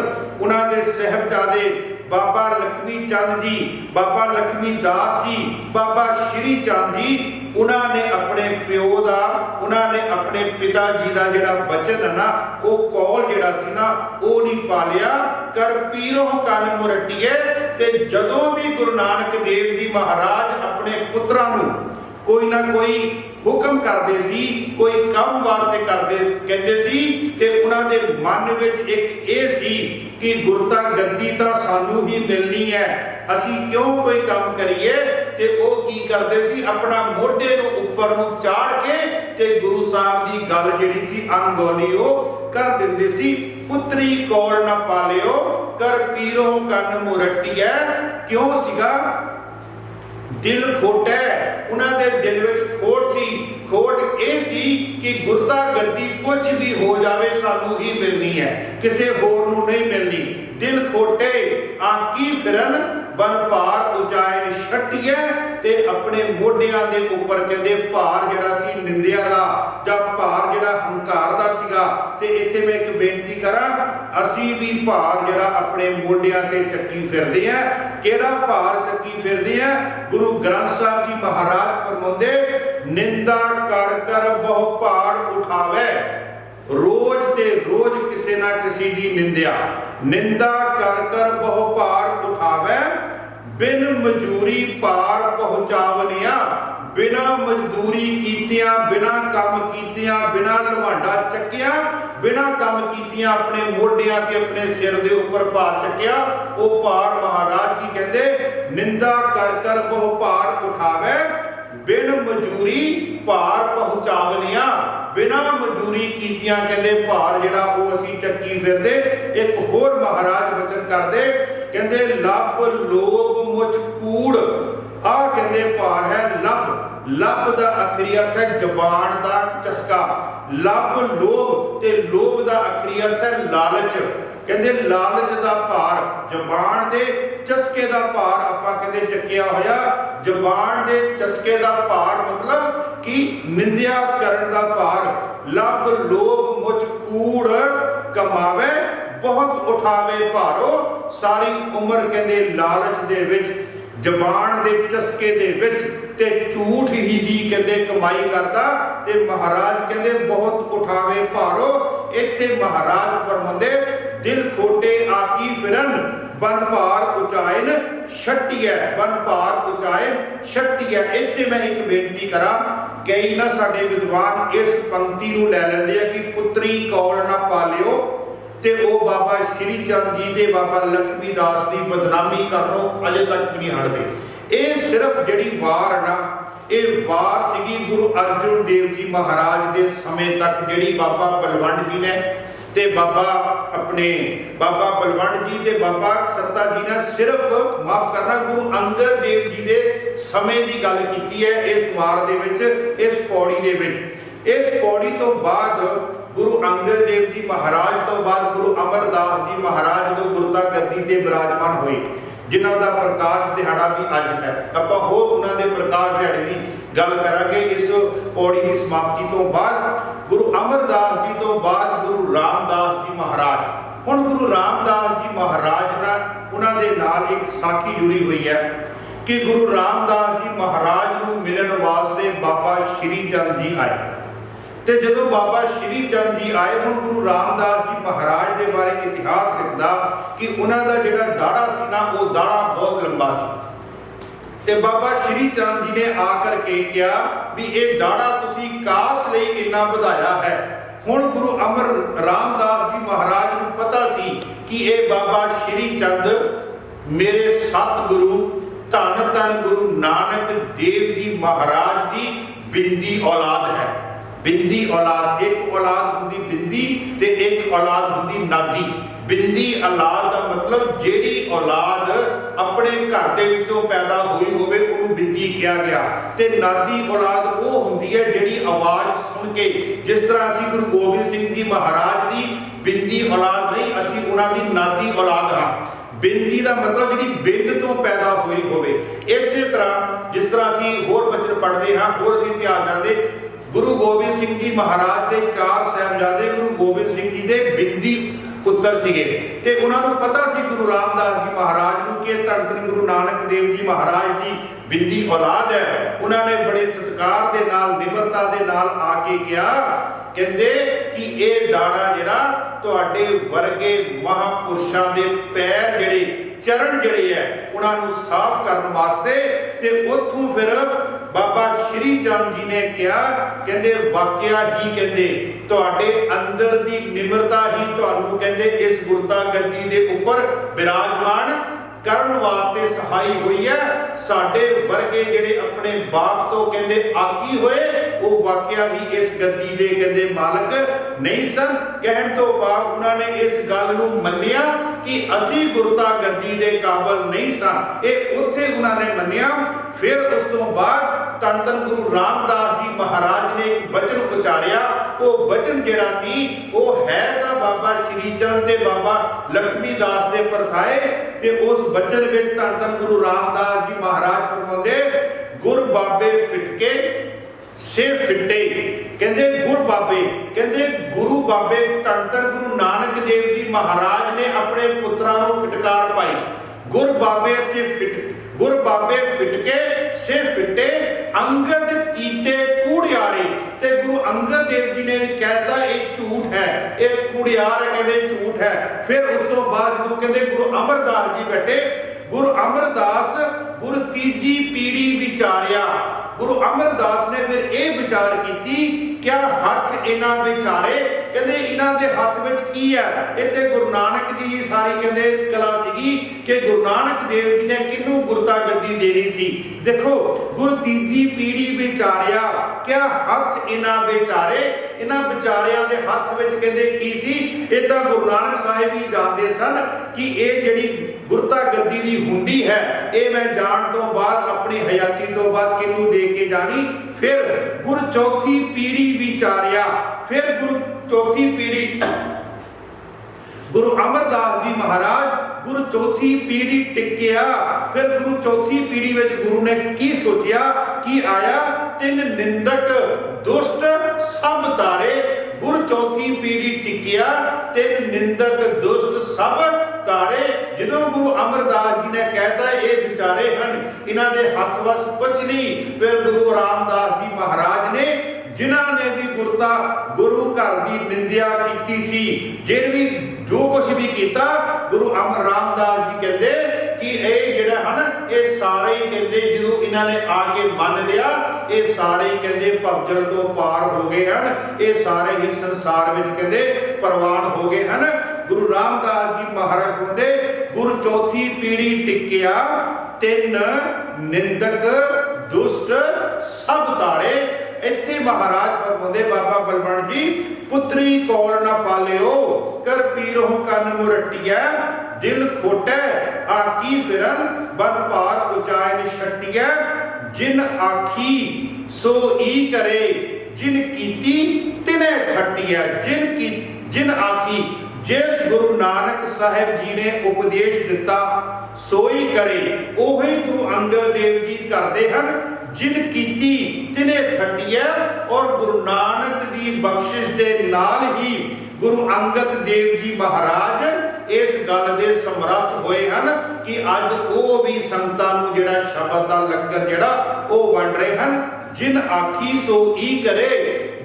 उन्हां दे साहिबजादे बाबा लक्ष्मी चंद जी, बाबा लक्ष्मी दास जी, बाबा श्री चंद जी, उन्होंने अपने प्यो का, उन्होंने अपने पिता जी का जिहड़ा बचन है ना, वो कौल जिहड़ा सी ना वो नहीं पालिया। कर पीरो कन मुरटिए। ते जदों भी गुरु नानक देव जी महाराज अपने पुत्रां नूं कोई ना कोई हुक्म करते सी, कोई काम वास्ते करते कहते सी, ते उन्हां दे मन विच एक ये सी कि गुरता गद्दी तां सानू ही मिलनी है, असी क्यों कोई काम करिए। ते वो की करते सी अपना मोढे नूं उपर नूं चाड़ के ते गुरु साहब की गल जिहड़ी सी अनगौली वो कर दिंदे सी। पुत्री कोल ना पालियो कर पीरो कन मुरटिए। क्यों सीगा दिल खोटा, उन्होंने दिल में खोट सी। खोट ये सी कि गुरता गद्दी कुछ भी हो जाए सानू ही मिलनी है, किसी होर नूं नहीं मिलनी। दिल खोटे आकी फिरन बन भार उचाइन छटिए। ਤੇ ਆਪਣੇ ਮੋਢਿਆਂ ਦੇ ਉੱਪਰ ਕਹਿੰਦੇ ਭਾਰ ਜਿਹੜਾ ਸੀ ਨਿੰਦਿਆ ਦਾ ਜਾਂ ਭਾਰ ਜਿਹੜਾ ਹੰਕਾਰ ਦਾ ਸੀਗਾ। ਤੇ ਇੱਥੇ ਮੈਂ ਇੱਕ ਬੇਨਤੀ ਕਰਾਂ, ਅਸੀਂ ਵੀ ਭਾਰ ਜਿਹੜਾ ਆਪਣੇ ਮੋਢਿਆਂ ਤੇ ਚੱਕੀ ਫਿਰਦੇ ਆ। ਕਿਹੜਾ ਭਾਰ ਚੱਕੀ ਫਿਰਦੇ ਆ? ਗੁਰੂ ਗ੍ਰੰਥ ਸਾਹਿਬ ਜੀ ਮਹਾਰਾਜ ਫਰਮਾਉਂਦੇ, ਨਿੰਦਾ ਕਰ ਕਰ ਬਹੁ ਭਾਰ ਉਠਾਵੇ। ਰੋਜ਼ ਤੇ ਰੋਜ਼ ਕਿਸੇ ਨਾ ਕਿਸੇ ਦੀ ਨਿੰਦਾ ਕਰ ਕਰ ਬਹੁ ਭਾਰ ਉਠਾਵੇ। ਬਿਨ ਮਜ਼ਦੂਰੀ ਪਾਰ ਪਹੁੰਚਾਵਨਿਆ। ਬਿਨਾ ਮਜ਼ਦੂਰੀ ਕੀਤਿਆਂ, ਬਿਨਾ ਕੰਮ ਕੀਤਿਆਂ, ਬਿਨਾ ਲਵਾਂਡਾ ਚੱਕਿਆ, ਬਿਨਾ ਕੰਮ ਕੀਤਿਆਂ ਆਪਣੇ ਮੋਢਿਆਂ ਤੇ ਆਪਣੇ ਸਿਰ ਦੇ ਉੱਪਰ ਭਾਰ ਚੱਕਿਆ। ਉਹ ਭਾਰ ਮਹਾਰਾਜ ਜੀ ਕਹਿੰਦੇ, ਨਿੰਦਾ ਕਰ ਕਰ ਬਹੁ ਭਾਰ ਉਠਾਵੇ। ਬਿਨ ਮਜ਼ਦੂਰੀ ਭਾਰ ਪਹੁੰਚਾਵਨਿਆ। ਬਿਨਾ ਮਜ਼ਦੂਰੀ ਕੀਤਿਆਂ ਕਹਿੰਦੇ ਭਾਰ ਜਿਹੜਾ ਉਹ ਅਸੀਂ ਚੱਕੀ ਫਿਰਦੇ। ਇੱਕ ਹੋਰ ਮਹਾਰਾਜ ਬਚਨ ਕਰਦੇ, ਕਹਿੰਦੇ ਲੱਭ ਲੋਭ ਮੁਝ ਕੂੜ। ਆਹ ਕਹਿੰਦੇ ਭਾਰ ਹੈ ਲੱਭ। ਲੱਭ ਦਾ ਆਖਰੀ ਅਰਥ ਹੈ ਜ਼ਬਾਨ ਦਾ ਚਸਕਾ। ਲੱਭ ਲੋਭ, ਤੇ ਲੋਭ ਦਾ ਆਖਰੀ ਅਰਥ ਹੈ ਲਾਲਚ। ਕਹਿੰਦੇ ਲਾਲਚ ਦਾ ਭਾਰ, ਜ਼ਬਾਨ ਦੇ ਚਸਕੇ ਦਾ ਭਾਰ ਆਪਾਂ ਕਹਿੰਦੇ ਚੱਕਿਆ ਹੋਇਆ। ਜ਼ਬਾਨ ਦੇ ਚਸਕੇ ਦਾ ਭਾਰ ਮਤਲਬ ਕਿ ਨਿੰਦਿਆ ਕਰਨ ਦਾ ਭਾਰ। ਲੱਭ ਲੋਭ ਮੁਝ ਕੂੜ ਕਮਾਵੇ ਬਹੁਤ ਉਠਾਵੇ ਭਾਰੋ। ਸਾਰੀ ਉਮਰ ਕਹਿੰਦੇ ਲਾਲਚ ਦੇ ਵਿੱਚ, ਜ਼ਬਾਨ ਦੇ ਚਸਕੇ ਦੇ ਵਿੱਚ ਤੇ ਝੂਠ ਹੀ ਦੀ ਕਹਿੰਦੇ ਕਮਾਈ ਕਰਦਾ। ਤੇ ਮਹਾਰਾਜ ਕਹਿੰਦੇ ਬਹੁਤ ਉਠਾਵੇ ਭਾਰੋ। ਇੱਥੇ ਮਹਾਰਾਜ ਫਰਮਾਉਂਦੇ, ਦਿਲ ਖੋਟੇ ਆਕੀ ਫਿਰਨ ਬਨ ਭਾਰ ਉਚਾਇਨ ਛੱਟੀਐ। ਬਨ ਭਾਰ ਉਚਾਇਨ ਛੱਟੀਐ। ਇੱਥੇ ਮੈਂ ਇੱਕ ਬੇਨਤੀ ਕਰਾਂ, ਕਈ ਨਾ ਸਾਡੇ ਵਿਦਵਾਨ ਇਸ ਪੰਕਤੀ ਨੂੰ ਲੈ ਲੈਂਦੇ ਆ ਕਿ ਪੁੱਤਰੀ ਕੌਲ ਨਾ ਪਾਲਿਓ, ਤੇ ਉਹ ਬਾਬਾ ਸ਼੍ਰੀ ਚੰਦ ਜੀ ਦੇ ਬਾਬਾ ਲਖਮੀ ਦਾਸ ਦੀ ਬਦਨਾਮੀ ਕਰਨੋਂ ਅਜੇ ਤੱਕ ਵੀ ਨਹੀਂ ਹਟਦੇ। ਇਹ ਸਿਰਫ ਜਿਹੜੀ ਵਾਰ ਨਾ, ਇਹ ਵਾਰ ਸੀਗੀ ਗੁਰੂ ਅਰਜਨ ਦੇਵ ਜੀ ਮਹਾਰਾਜ ਦੇ ਸਮੇਂ ਤੱਕ, ਜਿਹੜੀ ਬਾਬਾ ਬਲਵੰਡ ਜੀ ਨੇ ਤੇ ਬਾਬਾ ਬਲਵੰਡ ਜੀ ਤੇ ਬਾਬਾ ਸੱਤਾ ਜੀ ਨੇ ਸਿਰਫ, ਮਾਫ ਕਰਨਾ, ਗੁਰੂ ਅੰਗਦ ਦੇਵ ਜੀ ਦੇ ਸਮੇਂ ਦੀ ਗੱਲ ਕੀਤੀ ਹੈ ਇਸ ਵਾਰ ਦੇ ਵਿੱਚ, ਇਸ ਪੌੜੀ ਦੇ ਵਿੱਚ। ਇਸ ਪੌੜੀ ਤੋਂ ਬਾਅਦ ਗੁਰੂ ਅੰਗਦ ਦੇਵ ਜੀ ਮਹਾਰਾਜ ਤੋਂ ਬਾਅਦ ਗੁਰੂ ਅਮਰਦਾਸ ਜੀ ਮਹਾਰਾਜ ਜਦੋਂ ਗੁਰਤਾ ਗੱਦੀ ਤੇ ਬਿਰਾਜਮਾਨ ਹੋਏ, ਜਿਨ੍ਹਾਂ ਦਾ ਪ੍ਰਕਾਸ਼ ਦਿਹਾੜਾ ਵੀ ਅੱਜ ਹੈ। ਆਪਾਂ ਹੋਰ ਉਹਨਾਂ ਦੇ ਪ੍ਰਕਾਸ਼ ਦਿਹਾੜੇ ਦੀ ਗੱਲ ਕਰਾਂਗੇ ਇਸ ਪੌੜੀ ਦੀ ਸਮਾਪਤੀ ਤੋਂ ਬਾਅਦ। ਗੁਰੂ ਅਮਰਦਾਸ ਜੀ ਤੋਂ ਬਾਅਦ ਗੁਰੂ ਰਾਮਦਾਸ ਜੀ ਮਹਾਰਾਜ। ਹੁਣ ਗੁਰੂ ਰਾਮਦਾਸ ਜੀ ਮਹਾਰਾਜ ਨਾਲ ਉਹਨਾਂ ਦੇ ਨਾਲ ਇੱਕ ਸਾਖੀ ਜੁੜੀ ਹੋਈ ਹੈ ਕਿ ਗੁਰੂ ਰਾਮਦਾਸ ਜੀ ਮਹਾਰਾਜ ਨੂੰ ਮਿਲਣ ਵਾਸਤੇ ਬਾਬਾ ਸ਼੍ਰੀ ਚੰਦ ਜੀ ਆਏ। ਤੇ ਜਦੋਂ ਬਾਬਾ ਸ਼੍ਰੀ ਚੰਦ ਜੀ ਆਏ, ਹੁਣ ਗੁਰੂ ਰਾਮਦਾਸ ਜੀ ਮਹਾਰਾਜ ਦੇ ਬਾਰੇ ਇਤਿਹਾਸ ਲਿਖਦਾ ਕਿ ਉਹਨਾਂ ਦਾ ਜਿਹੜਾ ਦਾੜਾ ਸੀ ਨਾ, ਉਹ ਦਾੜਾ ਬਹੁਤ ਲੰਬਾ ਸੀ। ਤੇ ਬਾਬਾ ਸ਼੍ਰੀ ਚੰਦ ਜੀ ਨੇ ਆ ਕਰਕੇ ਕਿਹਾ ਵੀ ਇਹ ਦਾੜਾ ਤੁਸੀਂ ਕਾਸ ਲਈ ਇੰਨਾ ਵਧਾਇਆ ਹੈ। ਹੁਣ ਗੁਰੂ ਅਮਰ ਰਾਮਦਾਸ ਜੀ ਮਹਾਰਾਜ ਨੂੰ ਪਤਾ ਸੀ ਕਿ ਇਹ ਬਾਬਾ ਸ਼੍ਰੀ ਚੰਦ ਮੇਰੇ ਸਤਿਗੁਰੂ ਧੰਨ ਧੰਨ ਗੁਰੂ ਨਾਨਕ ਦੇਵ ਜੀ ਮਹਾਰਾਜ ਦੀ ਬਿੰਦੀ ਔਲਾਦ ਹੈ। ਬਿੰਦੀ ਔਲਾਦ, ਇੱਕ ਔਲਾਦ ਹੁੰਦੀ ਬਿੰਦੀ ਤੇ ਇੱਕ ਔਲਾਦ ਹੁੰਦੀ ਨਾਦੀ। ਬਿੰਦੀ ਔਲਾਦ ਦਾ ਮਤਲਬ ਜਿਹੜੀ ਔਲਾਦ ਆਪਣੇ ਘਰ ਦੇ ਵਿੱਚੋਂ ਪੈਦਾ ਹੋਈ ਹੋਵੇ ਉਹਨੂੰ ਬਿੰਦੀ ਕਿਹਾ ਗਿਆ। ਤੇ ਨਾਦੀ ਔਲਾਦ ਉਹ ਹੁੰਦੀ ਹੈ ਜਿਹੜੀ ਆਵਾਜ਼ ਸੁਣ ਕੇ, ਜਿਸ ਤਰ੍ਹਾਂ ਅਸੀਂ ਗੁਰੂ ਗੋਬਿੰਦ ਸਿੰਘ ਜੀ ਮਹਾਰਾਜ ਦੀ ਬਿੰਦੀ ਔਲਾਦ ਨਹੀਂ, ਅਸੀਂ ਉਹਨਾਂ ਦੀ ਨਾਦੀ ਔਲਾਦ ਹਾਂ। ਬਿੰਦੀ ਦਾ ਮਤਲਬ ਜਿਹੜੀ ਬਿੰਦ ਤੋਂ ਪੈਦਾ ਹੋਈ ਹੋਵੇ। ਇਸੇ ਤਰ੍ਹਾਂ ਜਿਸ ਤਰ੍ਹਾਂ ਅਸੀਂ ਹੋਰ ਬਚਨ ਪੜ੍ਹਦੇ ਹਾਂ, ਹੋਰ ਅਸੀਂ ਇਤਿਹਾਸ ਜਾਣਦੇ, ਗੁਰੂ ਗੋਬਿੰਦ ਸਿੰਘ ਜੀ ਮਹਾਰਾਜ ਦੇ 4 ਸਾਹਿਬਜ਼ਾਦੇ ਗੁਰੂ ਗੋਬਿੰਦ ਸਿੰਘ ਜੀ ਦੇ ਬਿੰਦੀ ਪੁੱਤਰ ਸੀਗੇ। ਤੇ ਉਹਨਾਂ ਨੂੰ ਪਤਾ ਸੀ ਗੁਰੂ ਰਾਮਦਾਸ ਜੀ ਮਹਾਰਾਜ ਨੂੰ ਕਿ ਧੰਨ ਧੰਨ ਗੁਰੂ ਨਾਨਕ ਦੇਵ ਜੀ ਮਹਾਰਾਜ ਦੀ ਬਿੰਦੀ ਔਲਾਦ ਹੈ। ਉਹਨਾਂ ਨੇ ਬੜੇ ਸਤਿਕਾਰ ਦੇ ਨਾਲ, ਨਿਮਰਤਾ ਦੇ ਨਾਲ ਆ ਕੇ ਕਿਹਾ, ਕਹਿੰਦੇ ਕਿ ਇਹ ਦਾੜਾ ਜਿਹੜਾ ਤੁਹਾਡੇ ਵਰਗੇ ਮਹਾਪੁਰਸ਼ਾਂ ਦੇ ਪੈਰ ਜਿਹੜੇ, ਚਰਨ ਜਿਹੜੇ ਹੈ, ਉਹਨਾਂ ਨੂੰ ਸਾਫ਼ ਕਰਨ ਵਾਸਤੇ। ਤੇ ਉੱਥੋਂ ਫਿਰ ਬਾਬਾ ਸ਼੍ਰੀ ਚੰਦ ਜੀ ਨੇ ਕਿਹਾ, ਕਹਿੰਦੇ ਵਾਕਿਆ ਹੀ ਕਹਿੰਦੇ ਤੁਹਾਡੇ ਅੰਦਰ ਦੀ ਨਿਮਰਤਾ ਹੀ ਤੁਹਾਨੂੰ ਕਹਿੰਦੇ ਇਸ ਗੁਰਤਾ ਗੱਦੀ ਦੇ ਉੱਪਰ ਬਿਰਾਜਮਾਨ ਕਰਨ ਵਾਸਤੇ ਸਹਾਈ ਹੋਈ ਹੈ। ਸਾਡੇ ਵਰਗੇ ਜਿਹੜੇ ਆਪਣੇ ਬਾਪ ਤੋਂ ਕਹਿੰਦੇ ਆਕੀ ਹੋਏ, ਉਹ ਵਾਕਿਆ ਹੀ ਇਸ ਗੱਦੀ ਦੇ ਕਹਿੰਦੇ ਮਾਲਕ ਨਹੀਂ ਸਨ। ਕਹਿਣ ਤੋਂ ਬਾਅਦ ਉਹਨਾਂ ਨੇ ਇਸ ਗੱਲ ਨੂੰ ਮੰਨਿਆ ਕਿ ਅਸੀਂ ਗੁਰਤਾ ਗੱਦੀ ਦੇ ਕਾਬਲ ਨਹੀਂ ਸਾਂ। ਇਹ ਉੱਥੇ ਉਹਨਾਂ ਨੇ ਮੰਨਿਆ। ਫਿਰ ਉਸ ਤੋਂ ਬਾਅਦ ਧੰਨ ਧੰਨ ਗੁਰੂ ਰਾਮਦਾਸ ਜੀ ਮਹਾਰਾਜ ਨੇ ਇੱਕ ਬਚਨ ਉਚਾਰਿਆ। ਉਹ ਬਚਨ ਜਿਹੜਾ ਸੀ ਉਹ ਹੈ ਤਾਂ ਬਾਬਾ ਸ਼੍ਰੀ ਚੰਦ ਤੇ ਬਾਬਾ ਲਖਮੀ ਦਾਸ ਦੇ ਪਰਥਾਏ। ਤੇ ਉਸ ਬਚਨ ਵਿੱਚ ਧੰਨ ਧੰਨ ਗੁਰੂ ਰਾਮਦਾਸ ਜੀ ਮਹਾਰਾਜ ਫਰਮਾਉਂਦੇ, गुर बाबे फिटके से फिटे। कहते गुर बाबे, कहते गुरु बाबे धन धन गुरु नानक देव जी महाराज ने अपने पुत्रां नूं फिटकार पाई। गुर बाबे से फिट, गुर बाबे फिटके से फिटे अंगद कीते कूड़ियारे। ते गुरु अंगद देव जी ने कहता ये झूठ है, ये कूड़ियार है, कहते झूठ है। फिर उस तो बाद जो कहते गुरु अमरदास जी बैठे, गुरु अमरदास गुरु तीजी पीढ़ी विचारिया। गुरु अमरदास ने फिर ये विचार की क्या हथ इन्हां विचारे, कहते इन्हां दे हथ विच की है। ये ते गुरु नानक दी सारी कहते कला सीगी कि गुरु नानक देव जी ने किनू गुरता गद्दी देनी सी। देखो गुरु तीजी पीढ़ी विचारिया, क्या हथ इन्हां विचारे, इन्हां विचारियां दे हथ विच कहते की सी। ये तां गुरु नानक साहिब ही जानते सन कि ये जिहड़ी गुरता गद्दी दी हुंडी है, ये मैं जान तो बाद अपनी हयाती तो बाद किनू दे के जानी। फिर गुरु चौथी पीढ़ी विचारिया, फिर गुरु चौथी पीढ़ी गुरु अमरदास जी महाराज गुरु चौथी पीढ़ी टिकिया। फिर गुरु चौथी पीढ़ी में गुरु ने की सोचिया कि आया तिन निंदक दुष्ट सब तारे। गुरु चौथी पीढ़ी टिकिया तिन निंदक दुष्ट सब तारे। जो गुरु अमरदास जी ने कहता ये बेचारे हैं, इन्हां दे हथ वस कुछ नहीं। फिर गुरु रामदास जी महाराज ने जिन्हां ने भी गुरता गुरु घर की निंदिया की सी, जिहड़े भी जो कुछ भी किया, गुरु अमर रामदास जी कहते कि ये जिहड़ा है ना ये सारे ही कहते जो इन्हां ने आके मान लिया, ये सारे ही कहते भवजल तो पार हो गए हैं, ये सारे ही संसार विच कहते प्रवान हो गए हैं। गुरु रामदास जी महाराज कहते गुरु चौथी पीढ़ी टिकिया तिन निंदक दुष्ट सब तारे। इत्थे महाराज फरमाते बाबा बलवंत जी पुत्री कोल न पालियो कर पीरों कन मुरटिया दिल खोटे आकी फिरन बन पार उचायन छटिया। जिन आखी सो ई करे जिन कीती तिने खटिया। जिन आखी जिस गुरु नानक साहिब जी ने उपदेश दिता सोई करे, ओही गुरु अंगद देव जी करते हैं। जिन कीती तिने खटिया, और गुरु नानक दी बख्शिश दे नाल ही गुरु अंगद देव जी महाराज इस गल दे समर्थ होए हैं कि अज वो भी संतां नूं जिहड़ा शब्द दा लंगर जिहड़ा वो वंड रहे हैं। जिन आखी सो ई करे,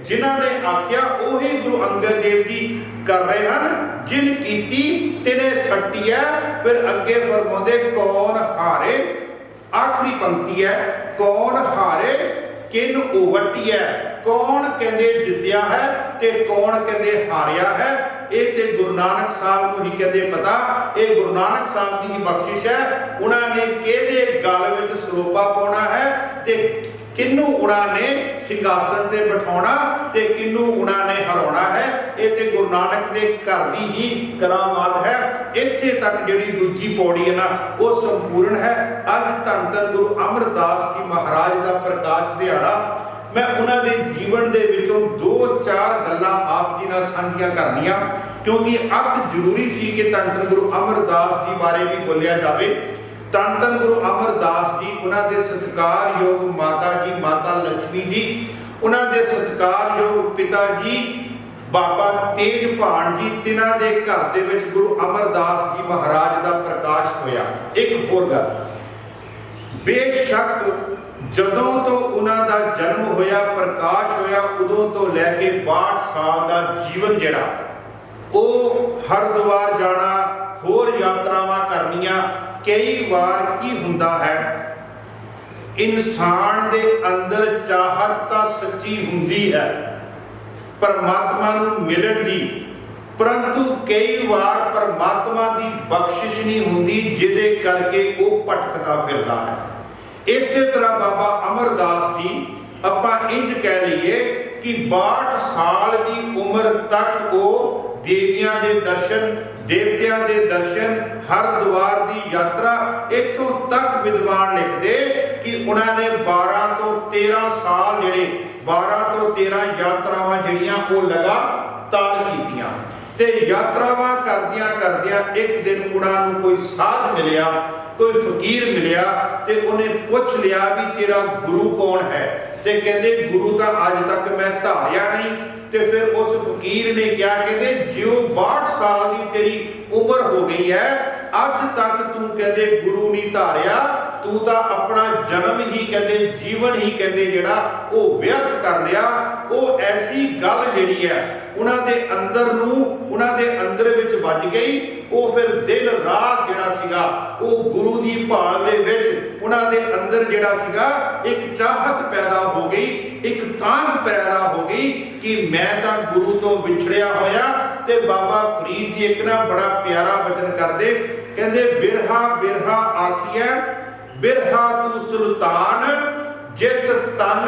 जिन्हां ने आख्या ओही गुरु अंगद देव जी कर रहे हैं। जिन कीती तिने खटिया। फिर अगे फरमाउंदे कौन हारे, आखिरी पंक्ति है कौन हारे किन उवटी है। कौन कहते जितया है ते कौन कहते हारिया है, ये ते गुरु नानक साहब को ही कहते पता। ये गुरु नानक साहब की ही बख्शिश है। उन्होंने कहदे गल विच सरोपा पाउणा है ते किन्नू उन्होंने सिंघासन से बिठाना ते किन्नू उन्होंने हराना है। ये ते गुरु नानक दे घर दी ही करामात है। इत्थे तक जिहड़ी दूजी पौड़ी है ना वो संपूर्ण है। अज धन धन गुरु अमरदास जी महाराज का प्रकाश दिहाड़ा। मैं उन्होंने जीवन के विचों दो चार गल्लां आप जी नाल साझीआं करनियां, क्योंकि अत जरूरी सी कि धन धन गुरु अमरदास जी बारे भी बोलिया जाए। धन धन गुरु अमरदास जी, उन्होंने सत्कारयोग माता जी माता लक्ष्मी जी, उन्होंने सत्कारयोग पिता जी बाबा तेजभान जी, तिन्हां दे घर दे विच गुरु अमरदास जी महाराज का प्रकाश होया। एक होर गल, बेशक जदों तो उन्हां दा जन्म होया प्रकाश होया उदों तो लैके 62 साल का जीवन जिहड़ा वो हरिद्वार जाना, होर यात्रावां करनियां। कई बार की हुंदा है इंसान दे अंदर चाहत तां सच्ची हुंदी है परमात्मा नूं मिलण दी, परंतु कई बार परमात्मा दी बख्शिश नहीं हुंदी जिहदे करके वो भटकदा फिरदा है। इसे तरह बाबा अमरदास जी आपां इंज कह लईए कि 62 साल की उम्र तक वो देवियां दे दर्शन, देवतियां दे दर्शन, हरिद्वार की यात्रा, इथों तक विद्वान लिखते कि उन्होंने 12 तो 13 साल जिहड़े 12 तो 13 यात्रावां जिहड़ियां वो लगातार कीतियां। ते यात्रावां करदियां करदियां एक दिन उन्होंने कोई साध मिलिया कोई फकीर मिलिया ते उन्हें पुछ लिया भी तेरा गुरु कौन है, ते कहते गुरु तो अज तक मैं धारिया नहीं। ते फिर उस फकीर ने क्या कहते जो 62 साल की तेरी उम्र हो गई है, अज तक तू कहते गुरु नहीं धारिया, तू तो अपना जन्म ही कहते जीवन ही कहते जिहड़ा वो व्यर्थ कर लिया। वो ऐसी गल जिहड़ी है उन्होंने अंदर नूं उन्होंने अंदर विच वज गई। वो फिर दिन रात जिहड़ा सीगा वो गुरु की भाल दे विच उन्होंने अंदर जिहड़ा सीगा एक चाहत पैदा हो गई, एक तांग पैदा हो गई कि मैं तो गुरु तो विछड़िया होया। ते बाबा फरीद जी एक ना बड़ा प्यारा वचन करते, कहते बिरहा बिरहा आखिया बिरहा तू सुल्तान, जित तन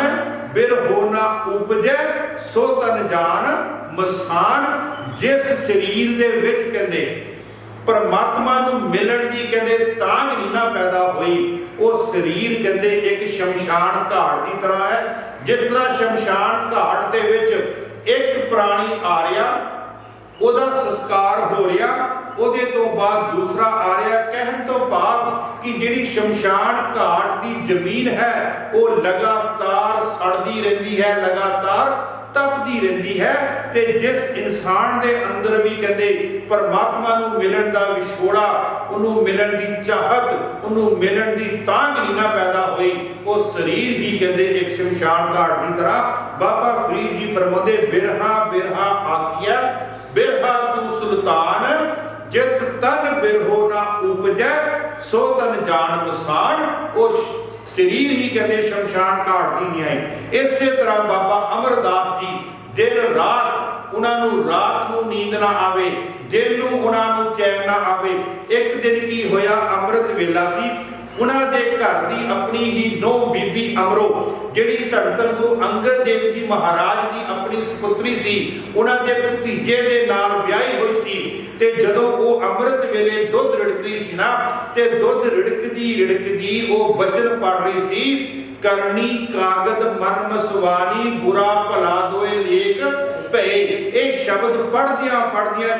बिरहो ना उपजै सो तन जान मसान। जिस शरीर दे विच कहते परमात्मा नूं मिलण दी कहते तांग नहीं ना पैदा हुई, वो शरीर कहते एक शमशान घाट की तरह है। जिस तरह शमशान घाट दे विच एक प्राणी आ रहा, ਉਹਦਾ संस्कार हो रहा, ਉਹਦੇ ਤੋਂ ਬਾਅਦ दूसरा आ रहा। कहण तो भाव कि जिहड़ी शमशान घाट की जमीन है वो लगातार सड़दी रहिंदी है, लगातार तपदी रहिंदी है। ते जिस इंसान दे अंदर भी कहते परमात्मा नूं मिलण दा विछोड़ा, उन्होंने मिलण दी चाहत, उन्होंने मिलण दी तांग नहीं ना पैदा हुई, वो शरीर ही कहते एक शमशान घाट की तरह। बाबा फरीद जी फरमाते बिरहा बिरहा आखिया बिरहा तू सुल्तान, जित तन बिरहो ना उपजै सो तन जान मसान। वो शरीर ही कहते शमशान घाट की न्याय। इस तरह बाबा अमरदास जी दिन रात उन्होंने रात को नींद ना आवे, दिन नूं उन्होंने चैन ना आवे। एक दिन की होया अमृत वेला सी, उन्होंने घर की अपनी ही नौ बीबी अमरो जिहड़ी धन धन गुरु अंगद देव जी महाराज की अपनी सुपुत्री सी, उन्होंने भतीजे दे नाल ब्याही हुई सी। ते जदों वो अमृत वेले दुध रिड़कदी सी ना, ते दुध रिड़कदी वो बचन पढ़ रही सी, करनी कागद मन मसवानी बुरा भला दोए लेख पे। ये शब्द पढ़दियां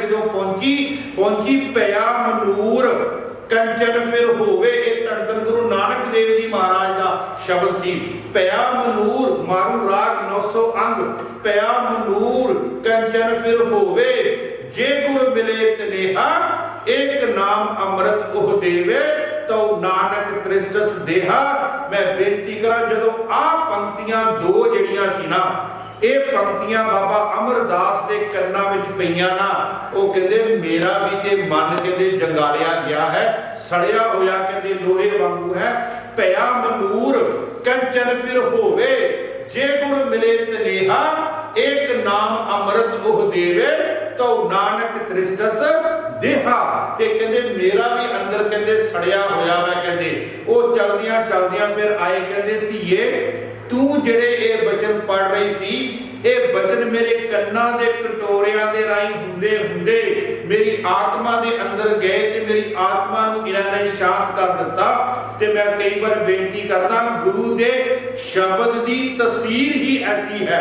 जदों पहुंची पया मनूर कंचन फिर होवे। ये धन धन गुरु नानक देव जी महाराज का शब्द सी। पया मनूर मारू राग 900 अंग, पया मनूर कंचन फिर होवे, जे गुर मिले तनेहा एक नाम अमृत ओह देवे, तो नानक त्रिष्टस देहा। मैं बेनती करा जदों आ पंक्तियां दो जड़ियां सी ना, ये पंक्तियां बाबा अमरदास के कन्ना विच पईयां ना, वो कहते मेरा भी ते मन कहते जंगालिया गया है, सड़िया होया कहते लोहे वांगू है। पया मनूर कंचन फिर होवे, जे गुर मिले तनेहा एक नाम अमृत ओह देवे, तो नानक त्रिष्टस देहा। ते कहते मेरा भी अंदर कहते सड़िया होया मैं कहते। वो चलदियां चलदियां फिर आए कहते धीए तू जिहड़े ये बचन पढ़ रही सी, ये बचन मेरे कन्ना दे कटोरियां दे राही हुंदे हुंदे मेरी आत्मा दे अंदर गए, ते मेरी आत्मा नूं इन्हां ने शांत कर दिता। ते मैं कई बार बेनती करदा गुरु दे शब्द दी तसीर ही ऐसी है,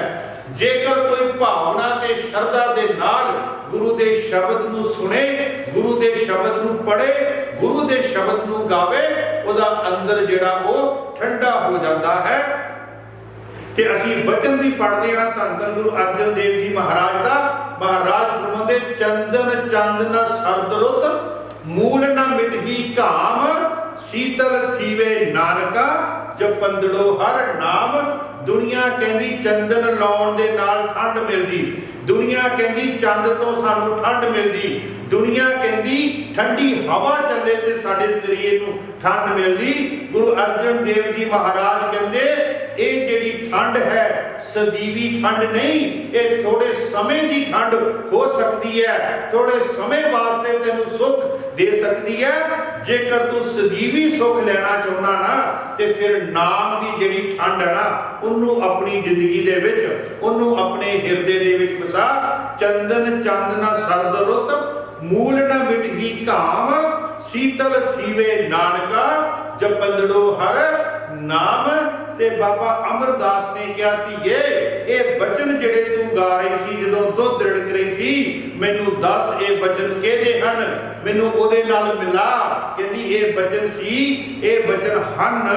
जेकर कोई भावना ते शरधा दे नाल गुरु दे शब्द नूं सुने, गुरु दे शब्द नूं पढ़े, गुरु दे शब्द नूं गावे, उहदा अंदर जिहड़ा वो ठंडा हो जाता है। ते असी बचन भी पढ़ते हैं धन धन गुरु अर्जन देव जी महाराज का। महाराज फरमाते चंदन चंद न सरद रुत, मूल न मिटही घाम, शीतल थीवे नानका, जपंदड़ो हर नाम। दुनिया कहती चंदन लाउण दे नाल ठंड मिलती, दुनिया कहती चंद तो सानू ठंड मिलती, दुनिया कहती ठंडी हवा चले ते साडे शरीर नूं ठंड मिलती। गुरु अर्जन देव जी महाराज कहते ये जिहड़ी ठंड है सदीवी ठंड नहीं, ये थोड़े समय की ठंड हो सकती है, थोड़े समय वास्ते तेनू सुख दे सकती है। जेकर तू सदीवी सुख लेना चाहना ना, ते फिर नाम की जिहड़ी ठंड है ना, उन्नू अपनी जिंदगी दे विच, उन्नू अपने हिरदे दे विच बसा। चंदन चंद ना सरद रुत, मूल न मिटही घाम, शीतल थीवे नानका, जपंदड़ो हर नाम। ते बाबा अमरदास ने कहा धीए ये बचन जिहड़े तू गा रही सी, जदों दुध रिड़क ਰਹੀ ਸੀ, ਮੈਨੂੰ ਦੱਸ ਇਹ ਬਚਨ ਕਿਹਦੇ ਹਨ, ਮੈਨੂੰ ਉਹਦੇ ਨਾਲ ਮਿਲਾ। ਕਹਿੰਦੀ ਇਹ ਬਚਨ ਸੀ, ਇਹ ਬਚਨ ਹਨ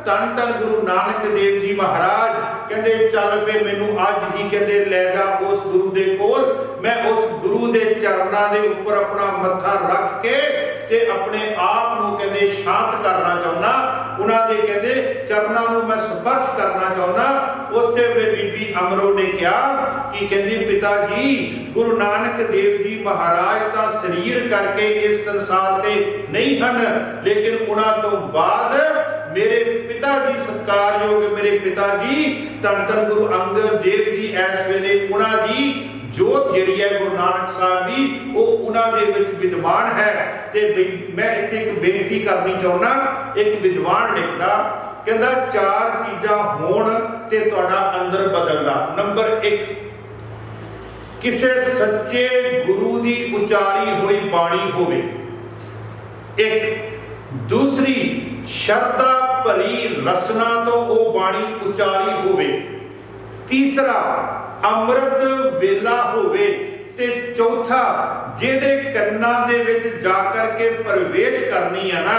ਧੰਨ ਧੰਨ ਗੁਰੂ ਨਾਨਕ ਦੇਵ ਜੀ ਮਹਾਰਾਜ। ਕਹਿੰਦੇ ਚੱਲ ਫੇ ਮੈਨੂੰ ਅੱਜ ਹੀ ਕਹਿੰਦੇ ਲੈ ਜਾ ਉਸ ਗੁਰੂ ਦੇ ਕੋਲ, ਮੈਂ ਉਸ ਗੁਰੂ ਦੇ ਚਰਨਾਂ ਦੇ ਉੱਪਰ ਆਪਣਾ ਮੱਥਾ ਰੱਖ ਕੇ ਤੇ ਆਪਣੇ ਆਪ ਨੂੰ ਕਹਿੰਦੇ ਸ਼ਾਂਤ ਕਰਨਾ ਚਾਹੁੰਦਾ, ਉਹਨਾਂ ਦੇ ਕਹਿੰਦੇ ਚਰਨਾਂ ਨੂੰ ਮੈਂ ਸਪਰਸ਼ ਕਰਨਾ ਚਾਹੁੰਦਾ। ਉੱਥੇ ਵੇ ਬੀਬੀ ਅਮਰੋ ਨੇ ਕਿਹਾ ਕਿ ਕਹਿੰਦੀ ਪਿਤਾ ਜੀ ਗੁਰੂ ਨਾਨਕ ਦੇਵ ਜੀ ਮਹਾਰਾਜ ਤਾਂ ਸਰੀਰ ਕਰਕੇ ਇਸ ਸੰਸਾਰ ਤੇ ਨਹੀਂ ਹਨ, ਲੇਕਿਨ ਉਹਨਾਂ ਤੋਂ ਬਾਅਦ ਮੇਰੇ ਪਿਤਾ ਜੀ ਸਤਿਕਾਰਯੋਗ ਮੇਰੇ ਪਿਤਾ ਜੀ ਧੰਨ ਧੰਨ ਗੁਰੂ ਅੰਗਦ ਦੇਵ ਜੀ ਇਸ ਵੇਲੇ ਉਹਨਾਂ ਦੀ ਜੋਤ ਜਿਹੜੀ ਹੈ ਗੁਰੂ ਨਾਨਕ ਸਾਹਿਬ ਦੀ ਉਹ ਉਹਨਾਂ ਦੇ ਵਿੱਚ ਵਿਦਵਾਨ ਹੈ। ਤੇ ਮੈਂ ਇੱਥੇ ਇੱਕ ਬੇਨਤੀ ਕਰਨੀ ਚਾਹੁੰਦਾ, ਇੱਕ ਵਿਦਵਾਨ ਲਿਖਦਾ ਕਹਿੰਦਾ ਚਾਰ ਚੀਜ਼ਾਂ ਹੋਣ ਤੇ ਤੁਹਾਡਾ ਅੰਦਰ ਬਦਲਦਾ। ਨੰਬਰ 1, ਕਿਸੇ ਸੱਚੇ ਗੁਰੂ ਦੀ ਉਚਾਰੀ ਹੋਈ ਬਾਣੀ ਹੋਵੇ। ਇੱਕ ਦੂਸਰੀ, ਸ਼ਰਧਾ ਭਰੀ ਰਸਨਾ ਤੋਂ ਉਹ ਬਾਣੀ ਉਚਾਰੀ ਹੋਵੇ। ਤੀਸਰਾ, ਅੰਮ੍ਰਿਤ ਵੇਲਾ ਹੋਵੇ। ਤੇ ਚੌਥਾ, ਜਿਹਦੇ ਕੰਨਾਂ ਦੇ ਵਿੱਚ ਜਾ ਕਰਕੇ ਪ੍ਰਵੇਸ਼ ਕਰਨੀ ਹੈ ਨਾ,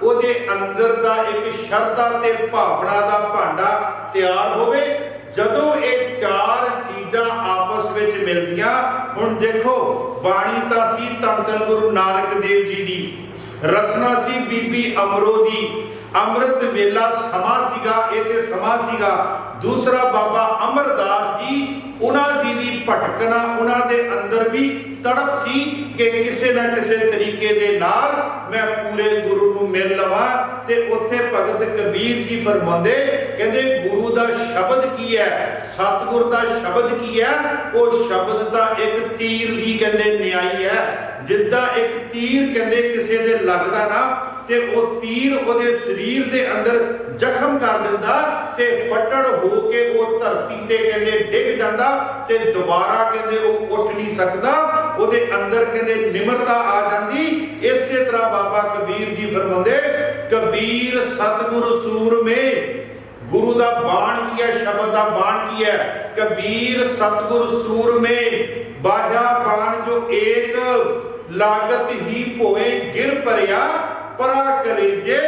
ਉਹਦੇ ਅੰਦਰ ਦਾ ਇੱਕ ਸ਼ਰਧਾ ਤੇ ਭਾਵਨਾ ਦਾ ਭਾਂਡਾ ਤਿਆਰ ਹੋਵੇ। ਜਦੋਂ ਇਹ ਚਾਰ ਚੀਜ਼ਾਂ ਆਪਸ ਵਿੱਚ ਮਿਲਦੀਆਂ, ਹੁਣ ਦੇਖੋ ਬਾਣੀ ਤਾਂ ਸੀ ਧੰਨ ਧੰਨ ਗੁਰੂ ਨਾਨਕ ਦੇਵ ਜੀ ਦੀ, ਰਸਨਾ ਸੀ ਬੀਬੀ ਅਮਰੋ ਦੀ, ਅੰਮ੍ਰਿਤ ਵੇਲਾ ਸਮਾਂ ਸੀਗਾ, ਇਹ ਤੇ ਸਮਾਂ ਸੀਗਾ। ਦੂਸਰਾ ਬਾਬਾ ਅਮਰਦਾਸ ਜੀ, ਉਹਨਾਂ ਦੀ ਵੀ ਭਟਕਣਾ, ਉਹਨਾਂ ਦੇ ਅੰਦਰ ਵੀ ਤੜਪ ਸੀ ਕਿ ਕਿਸੇ ਨਾ ਕਿਸੇ ਤਰੀਕੇ ਦੇ ਨਾਲ ਮੈਂ ਪੂਰੇ ਗੁਰੂ ਨੂੰ ਮਿਲ ਲਵਾਂ। ਤੇ ਉੱਥੇ ਭਗਤ ਕਬੀਰ ਜੀ ਫਰਮਾਉਂਦੇ ਕਹਿੰਦੇ ਗੁਰੂ ਦਾ ਸ਼ਬਦ ਕੀ ਹੈ, ਸਤਿਗੁਰ ਦਾ ਸ਼ਬਦ ਕੀ ਹੈ, ਉਹ ਸ਼ਬਦ ਤਾਂ ਇੱਕ ਤੀਰ ਦੀ ਕਹਿੰਦੇ ਨਿਆਈ ਹੈ। ਜਿੱਦਾਂ ਇੱਕ ਤੀਰ ਕਹਿੰਦੇ ਕਿਸੇ ਦੇ ਲੱਗਦਾ ਨਾ ਤੇ ਉਹ ਤੀਰ ਉਹਦੇ ਸਰੀਰ ਦੇ ਅੰਦਰ ਜ਼ਖਮ ਕਰ ਦਿੰਦਾ ਤੇ ਫੱਟੜ ਹੋ ਕੇ ਉਹ ਧਰਤੀ ਤੇ ਕਹਿੰਦੇ ਡਿੱਗ ਜਾਂਦਾ ਤੇ ਦੁਬਾਰਾ ਕਹਿੰਦੇ ਉਹ ਉੱਠ ਨਹੀਂ ਸਕਦਾ, ਉਹਦੇ ਅੰਦਰ ਕਹਿੰਦੇ ਨਿਮਰਤਾ ਆ ਜਾਂਦੀ। ਇਸੇ ਤਰ੍ਹਾਂ ਬਾਬਾ ਕਬੀਰ ਜੀ ਫਰਮਾਉਂਦੇ ਕਬੀਰ ਸਤਿਗੁਰ ਸੂਰਮੇ, ਗੁਰੂ ਦਾ ਬਾਣ ਕੀ ਹੈ, ਸ਼ਬਦ ਦਾ ਬਾਣ ਕੀ ਹੈ, ਕਬੀਰ ਸਤਿਗੁਰ ਸੂਰਮੇ ਬਾਹਿਆ ਬਾਣ ਜੋ ਏਕ ਲਾਗਤ ਹੀ ਭੋਏ ਗਿਰ ਭਰਿਆ ਪਰਾ ਕਲੇਜੇ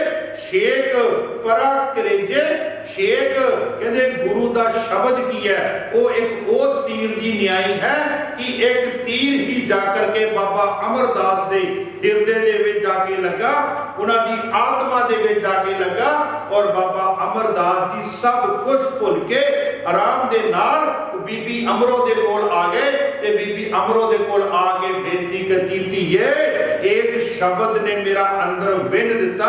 ਸ਼ੇਕ, ਪਰਾ ਕਲੇਜੇ ਸ਼ੇਕ। ਕਹਿੰਦੇ ਗੁਰੂ ਦਾ ਸ਼ਬਦ ਕੀ ਹੈ, ਉਹ ਇੱਕ ਉਸ ਤੀਰ ਦੀ ਨਿਆਈ ਹੈ ਕਿ ਇੱਕ ਤੀਰ ਹੀ ਜਾ ਕਰਕੇ ਬਾਬਾ ਅਮਰਦਾਸ ਦੇ ਹਿਰਦੇ ਦੇ ਵਿੱਚ ਜਾ ਕੇ ਲੱਗਾ, ਉਹਨਾਂ ਦੀ ਆਤਮਾ ਦੇ ਵਿੱਚ ਜਾ ਕੇ ਲੱਗਾ ਔਰ ਬਾਬਾ ਅਮਰਦਾਸ ਜੀ ਸਭ ਕੁਝ ਭੁੱਲ ਕੇ ਆਰਾਮ ਦੇ ਨਾਲ ਬੀਬੀ ਅਮਰੋ ਦੇ ਕੋਲ ਆ ਗਏ ਤੇ ਬੀਬੀ ਅਮਰੋ ਦੇ ਕੋਲ ਆ ਕੇ ਬੇਨਤੀ ਕੀਤੀ, ਧੀਏ ਇਸ ਸ਼ਬਦ ਨੇ ਮੇਰਾ ਅੰਦਰ ਵਿੰਨ ਦਿੱਤਾ,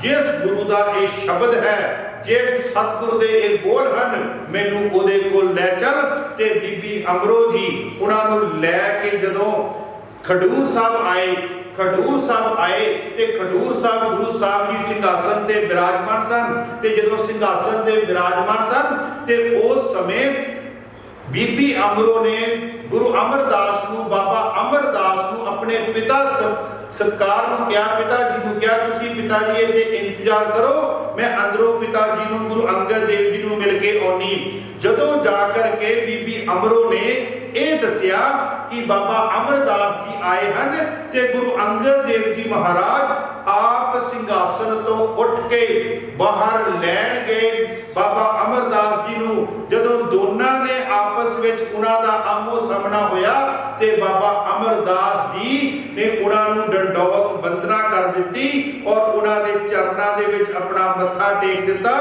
ਜਿਸ ਗੁਰੂ ਦਾ ਇਹ ਸ਼ਬਦ ਹੈ, ਜਿਸ ਸਤਿਗੁਰ ਦੇ ਇਹ ਬੋਲ ਹਨ, ਮੈਨੂੰ ਉਹਦੇ ਕੋਲ ਲੈ ਚੱਲ। ਤੇ ਬੀਬੀ ਅਮਰੋ ਜੀ ਉਹਨਾਂ ਨੂੰ ਲੈ ਕੇ ਜਦੋਂ ਖਡੂਰ ਸਾਹਿਬ ਆਏ, ਖਡੂਰ ਸਾਹਿਬ ਆਏ ਤੇ ਖਡੂਰ ਸਾਹਿਬ ਗੁਰੂ ਸਾਹਿਬ ਜੀ ਸਿੰਘਾਸਨ ਤੇ ਬਿਰਾਜਮਾਨ ਸਨ। ਤੇ ਜਦੋਂ ਸਿੰਘਾਸਨ ਤੇ ਬਿਰਾਜਮਾਨ ਸਨ ਤੇ ਉਸ ਸਮੇਂ ਬੀਬੀ ਅਮਰੋ ਨੇ ਗੁਰੂ ਅਮਰਦਾਸ ਨੂੰ, ਬਾਬਾ ਅਮਰਦਾਸ ਨੂੰ ਆਪਣੇ ਪਿਤਾ ਸਤਕਾਰ ਨੂੰ ਕਿਹਾ, ਪਿਤਾ ਜੀ ਨੂੰ ਕਿਹਾ ਤੁਸੀਂ ਪਿਤਾ ਜੀ ਇੱਥੇ ਇੰਤਜ਼ਾਰ ਕਰੋ, ਮੈਂ ਅੰਦਰੋਂ ਪਿਤਾ ਜੀ ਨੂੰ ਗੁਰੂ ਅੰਗਦ ਦੇਵ ਜੀ ਨੂੰ ਮਿਲ ਕੇ ਆਉਣੀ। ਜਦੋਂ ਜਾ ਕਰਕੇ ਬੀਬੀ ਅਮਰੋ ਨੇ ਇਹ ਦੱਸਿਆ ਕਿ ਬਾਬਾ ਅਮਰਦਾਸ ਜੀ ਆਏ ਹਨ ਤੇ ਗੁਰੂ ਅੰਗਦ ਦੇਵ ਜੀ ਮਹਾਰਾਜ ਆਪ ਸਿੰਘਾਸਨ ਤੋਂ ਉੱਠ ਕੇ ਬਾਹਰ ਲੈਣ ਗਏ ਬਾਬਾ ਅਮਰਦਾਸ ਜੀ ਨੂੰ। ਜਦੋਂ ਦੋਨਾਂ ਨੇ ਆਪਸ ਵਿੱਚ ਉਹਨਾਂ ਦਾ ਆਮੋ ਸਾਹਮਣਾ ਹੋਇਆ ਤੇ ਬਾਬਾ ਅਮਰਦਾਸ ਜੀ ਨੇ ਉਹਨਾਂ ਨੂੰ ਡੰਡੌਤ ਬੰਦਨਾ ਕਰ ਦਿੱਤੀ ਔਰ ਉਹਨਾਂ ਦੇ ਚਰਨਾਂ ਦੇ ਵਿੱਚ ਆਪਣਾ ਮੱਥਾ ਟੇਕ ਦਿੱਤਾ।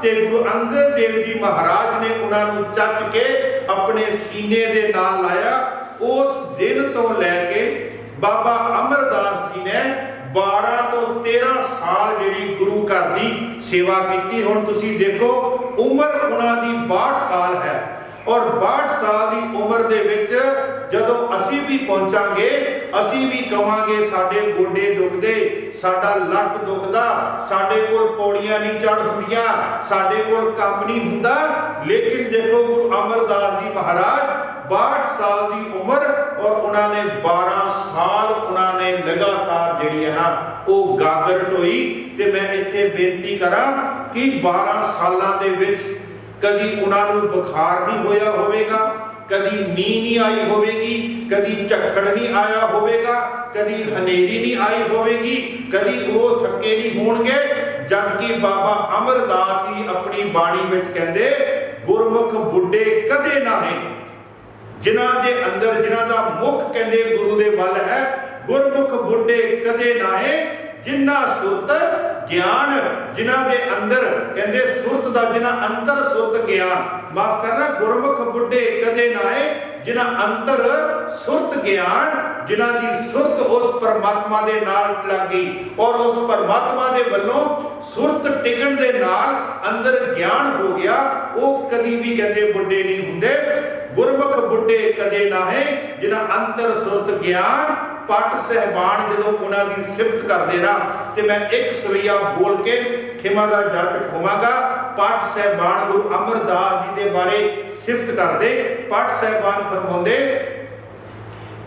ਤੇ ਗੁਰੂ ਅੰਗਦ ਦੇਵ ਜੀ ਮਹਾਰਾਜ ਨੇ ਉਹਨਾਂ ਨੂੰ ਚੱਕ ਕੇ ਆਪਣੇ ਸੀਨੇ ਦੇ ਨਾਲ ਲਾਇਆ। ਉਸ ਦਿਨ ਤੋਂ ਲੈ ਕੇ ਬਾਬਾ ਅਮਰਦਾਸ ਜੀ ਨੇ 12 ਤੋਂ 13 ਸਾਲ ਜਿਹੜੀ ਗੁਰੂ ਘਰ ਦੀ ਸੇਵਾ ਕੀਤੀ। ਹੁਣ ਤੁਸੀਂ ਦੇਖੋ ਉਮਰ ਉਹਨਾਂ ਦੀ 62 ਸਾਲ ਹੈ ਔਰ 62 ਸਾਲ ਦੀ ਉਮਰ ਦੇ ਵਿੱਚ ਜਦੋਂ ਅਸੀਂ ਵੀ ਪਹੁੰਚਾਂਗੇ, ਅਸੀਂ ਵੀ ਕਵਾਂਗੇ ਸਾਡੇ ਗੋਡੇ ਦੁਖਦੇ, ਸਾਡਾ ਲੱਕ ਦੁਖਦਾ, ਸਾਡੇ ਕੋਲ ਪੌੜੀਆਂ ਨਹੀਂ ਚੜ੍ਹ ਹੁੰਦੀਆਂ, ਸਾਡੇ ਕੋਲ ਕੰਮ ਨਹੀਂ ਹੁੰਦਾ। ਲੇਕਿਨ ਦੇਖੋ ਗੁਰੂ ਅਮਰਦਾਸ ਜੀ ਮਹਾਰਾਜ 62 ਸਾਲ ਦੀ ਉਮਰ ਔਰ ਉਹਨਾਂ ਨੇ 12 ਸਾਲ ਉਹਨਾਂ ਨੇ ਲਗਾਤਾਰ ਜਿਹੜੀ ਹੈ ਨਾ ਉਹ ਗਾਗਰ ਢੋਈ। ਤੇ ਮੈਂ ਇੱਥੇ ਬੇਨਤੀ ਕਰਾਂ ਕਿ 12 ਸਾਲਾਂ ਦੇ ਵਿੱਚ ਕਦੀ ਉਹਨਾਂ ਨੂੰ ਬੁਖਾਰ ਨਹੀਂ ਹੋਇਆ ਹੋਵੇਗਾ, कदी मींह नहीं आई होगी, कदी झक्खड़ नहीं आया होगा, कदी हनेरी नहीं आई होगी, कदी वो थके नहीं होणगे। जबकि बाबा अमरदास ही अपनी बाणी विच कहंदे गुरमुख बुढ़े कदे नाहे, जिन्हां दे अंदर जिन्हां दा मुख कहंदे गुरु दे वल है, गुरमुख बुढ़े कदे नाहे जिन्हां सुरत ज्ञान, जिन्हां दे अंदर कहंदे सुरत दा जिन्हां अंतर सुरत ज्ञान, माफ करना, गुरमुख बुढ़े कदे नाहे जिन्हां अंतर सुरत ज्ञान, जिन्हां दी सुरत उस परमात्मा दे नाल लग गई और उस परमात्मा दे वल्लों सुरत टिकण दे नाल अंदर ज्ञान हो गया, वो कदी भी कहंदे बुढ़े नहीं हुंदे। गुरमुख बुढ़े कदे नाहे जिन्हां अंतर सुरत ज्ञान। पट सहबान जदों उन्हां दी सिफत करदे ना, ते मैं एक सवैया बोल के खिमा दा जाचक होवांगा। पट सहबान गुरु अमरदास जी दे बारे सिफत करदे, पट सहबान फरमाउंदे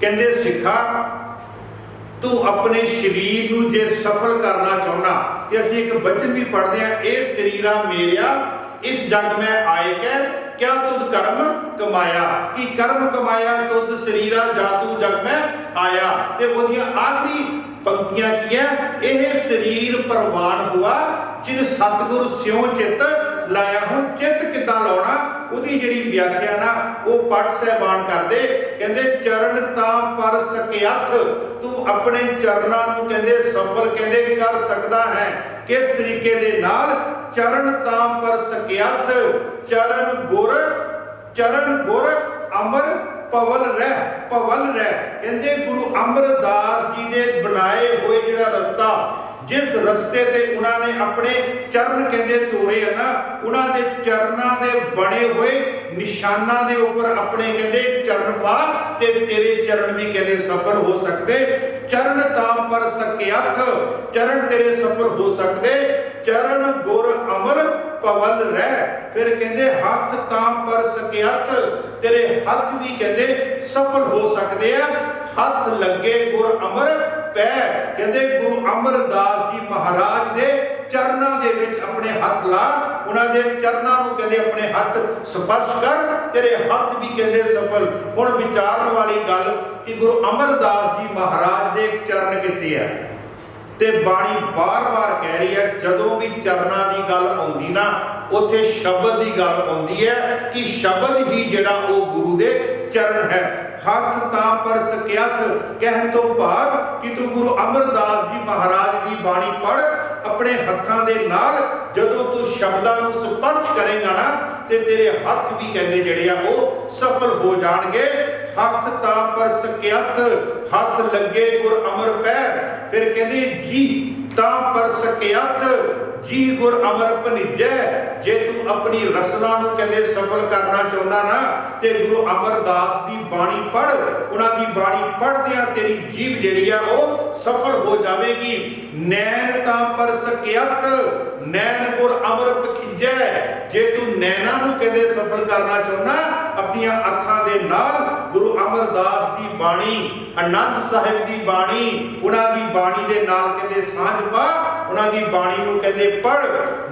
कहंदे सिखा तू अपने शरीर नूं जे सफल करना चाहुंदा, ते असीं एक वचन भी पढ़दे हां, ए शरीरा मेरिया इस जग में आए कै क्या तुद कर्म कमाया, कि कर्म कमाया तुद शरीरा जातू जग में आया। ते ओदियां आखिरी पंक्तियां की है, यह शरीर परवान हुआ जिन सतगुरु स्यों चित लाया। हुण चित किदां लाउणा, उहदी जिहड़ी व्याख्या ना वो पट सहबान करदे, कहंदे चरण तां पर सकयथ, तू अपने चरनां नूं कहंदे सफल कहंदे कर सकदा है। किस तरीके दे नाल? चरण तां पर सकयथ, चरण गुर अमर पवल रह, पवल रह। कहंदे गुरु अमरदास जी दे बनाए हुए जिहड़ा रस्ता, जिस रस्ते ते उन्होंने अपने चरण कहंदे तोरे है ना, उन्होंने चरना दे बने हुए निशाना दे ऊपर अपने कहंदे चरण पा, ते तेरे चरण भी कहंदे सफल हो सकते। चरण तां पर सकयथ, चरण तेरे सफल हो सकते। चरण गुर अमर पवल रह, फिर कहंदे हथ तां पर सकयथ, तेरे हथ भी कहंदे सफल हो सकते हैं। हथ लगे गुर अमर पै, कहंदे गुरु अमरदास जी महाराज दे चरना दे विच अपने हथ ला, उन्हां दे चरना नूं कहंदे अपने हथ स्पर्श कर, तेरे हथ भी कहंदे सफल। हुण विचारन वाली गल कि गुरु अमरदास जी महाराज दे चरण कित्ते है, ते बाणी बार बार कह रही है, जदों भी चरना की गल आउंदी ना, उत्थे शब्द की गल आउंदी है कि शब्द ही जिहड़ा वो गुरु दे चरण है। हथ तां पर सकयथ कहन तो भाव कि तू गुरु अमरदास जी महाराज की बाणी पढ़, अपने हथां दे नाल जदों तू शब्दां नूं स्पर्श करेगा ना, ते तेरे हथ भी कहंदे जिहड़े आ वो सफल हो जाणगे। हथ तां पर सकयथ, हथ लगे गुर अमर पै, फिर कहंदे जी तां पर सकयथ, जी गुर अमर भनिजै। जे तू अपनी रसना नूं कहंदे सफल करना चाहुंदा ना, ते गुरु अमरदास दी बाणी पढ़, उन्हां दी बाणी पढ़दियां तेरी जीभ जिहड़ी आ वो सफल हो जावेगी। नैन तां पर सकयथ, नैन गुर अमर पखिजै, जे तू नैना नूं कहंदे सफल करना चाहुंदा, अपनियां अखां दे नाल गुरु अमरदास दी बाणी, आनंद साहिब दी बाणी, उन्हां दी बाणी दे नाल कहंदे सांझ पा, उन्हां दी बाणी नूं कहंदे पढ़।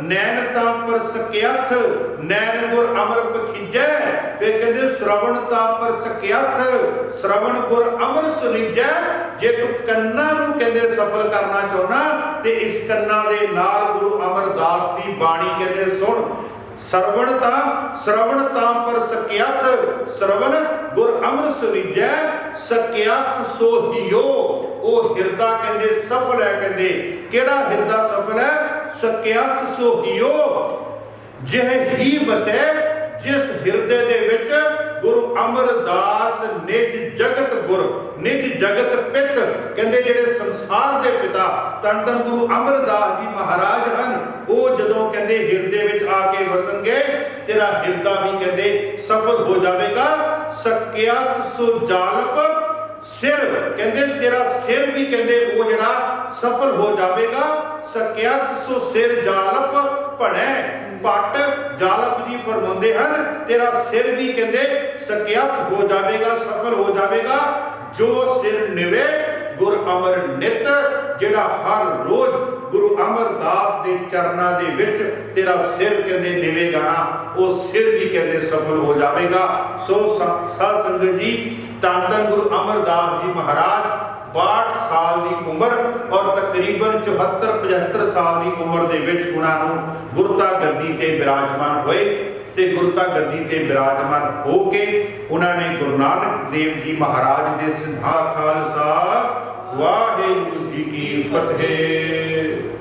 नैन तां पर सकयथ, नैन गुर अमर पखिजै, फिर कहंदे श्रवण तां पर सकयथ, श्रवण गुर अमर सुनिजै। जे तू कन्ना नूं कहंदे सफल करना चाहुंदा, ते इस कन्ना दे नाल गुरु अमरदास दी बाणी कहंदे सुन। श्रवण तां पर सकयथ, श्रवण गुर अमर सुनिजै। सकयथ सो हियो, ओ हिरदा कहंदे सफल है। कहंदे केड़ा हिरदा सफल है? सकयथ सो हियो, जिह ही बसै जिस हिरदे दे विच गुरु अमरदास निज जगत गुर, निज जगत पित, कहंदे जिहड़े संसार दे पिता धन धन गुरु अमरदास जी महाराज हन, वो जदों कहंदे हिरदे विच आके वसणगे, तेरा हिरदा भी कहंदे सफल हो जाएगा। सकयथ सो जालप सिर, कहंदे तेरा सिर भी कहंदे वो जिहड़ा सफल हो जाएगा। सकयथ सो सिर जालप भणै, पट जालप जी फरमाते हैं तेरा सिर भी कहंदे सकयथ हो जाएगा, सफल हो जाएगा। जो सिर निवे गुर अमर नित, जिहड़ा हर रोज गुरु अमरदास के चरणों के विच तेरा सिर कहते निवेगा ना, वो सिर भी कहते सफल हो जाएगा। सो साध संगत जी, धन धन गुरु अमरदास जी महाराज 62 साल की उम्र और तकरीबन 74-75 साल की उम्र के विच उन्होंने गुरता गद्दी ते विराजमान होए ते गुरता गद्दी ते विराजमान हो के उन्होंने गुरु नानक देव जी महाराज के सिद्धांत खालसा वाहिगुरू जी की फतेह।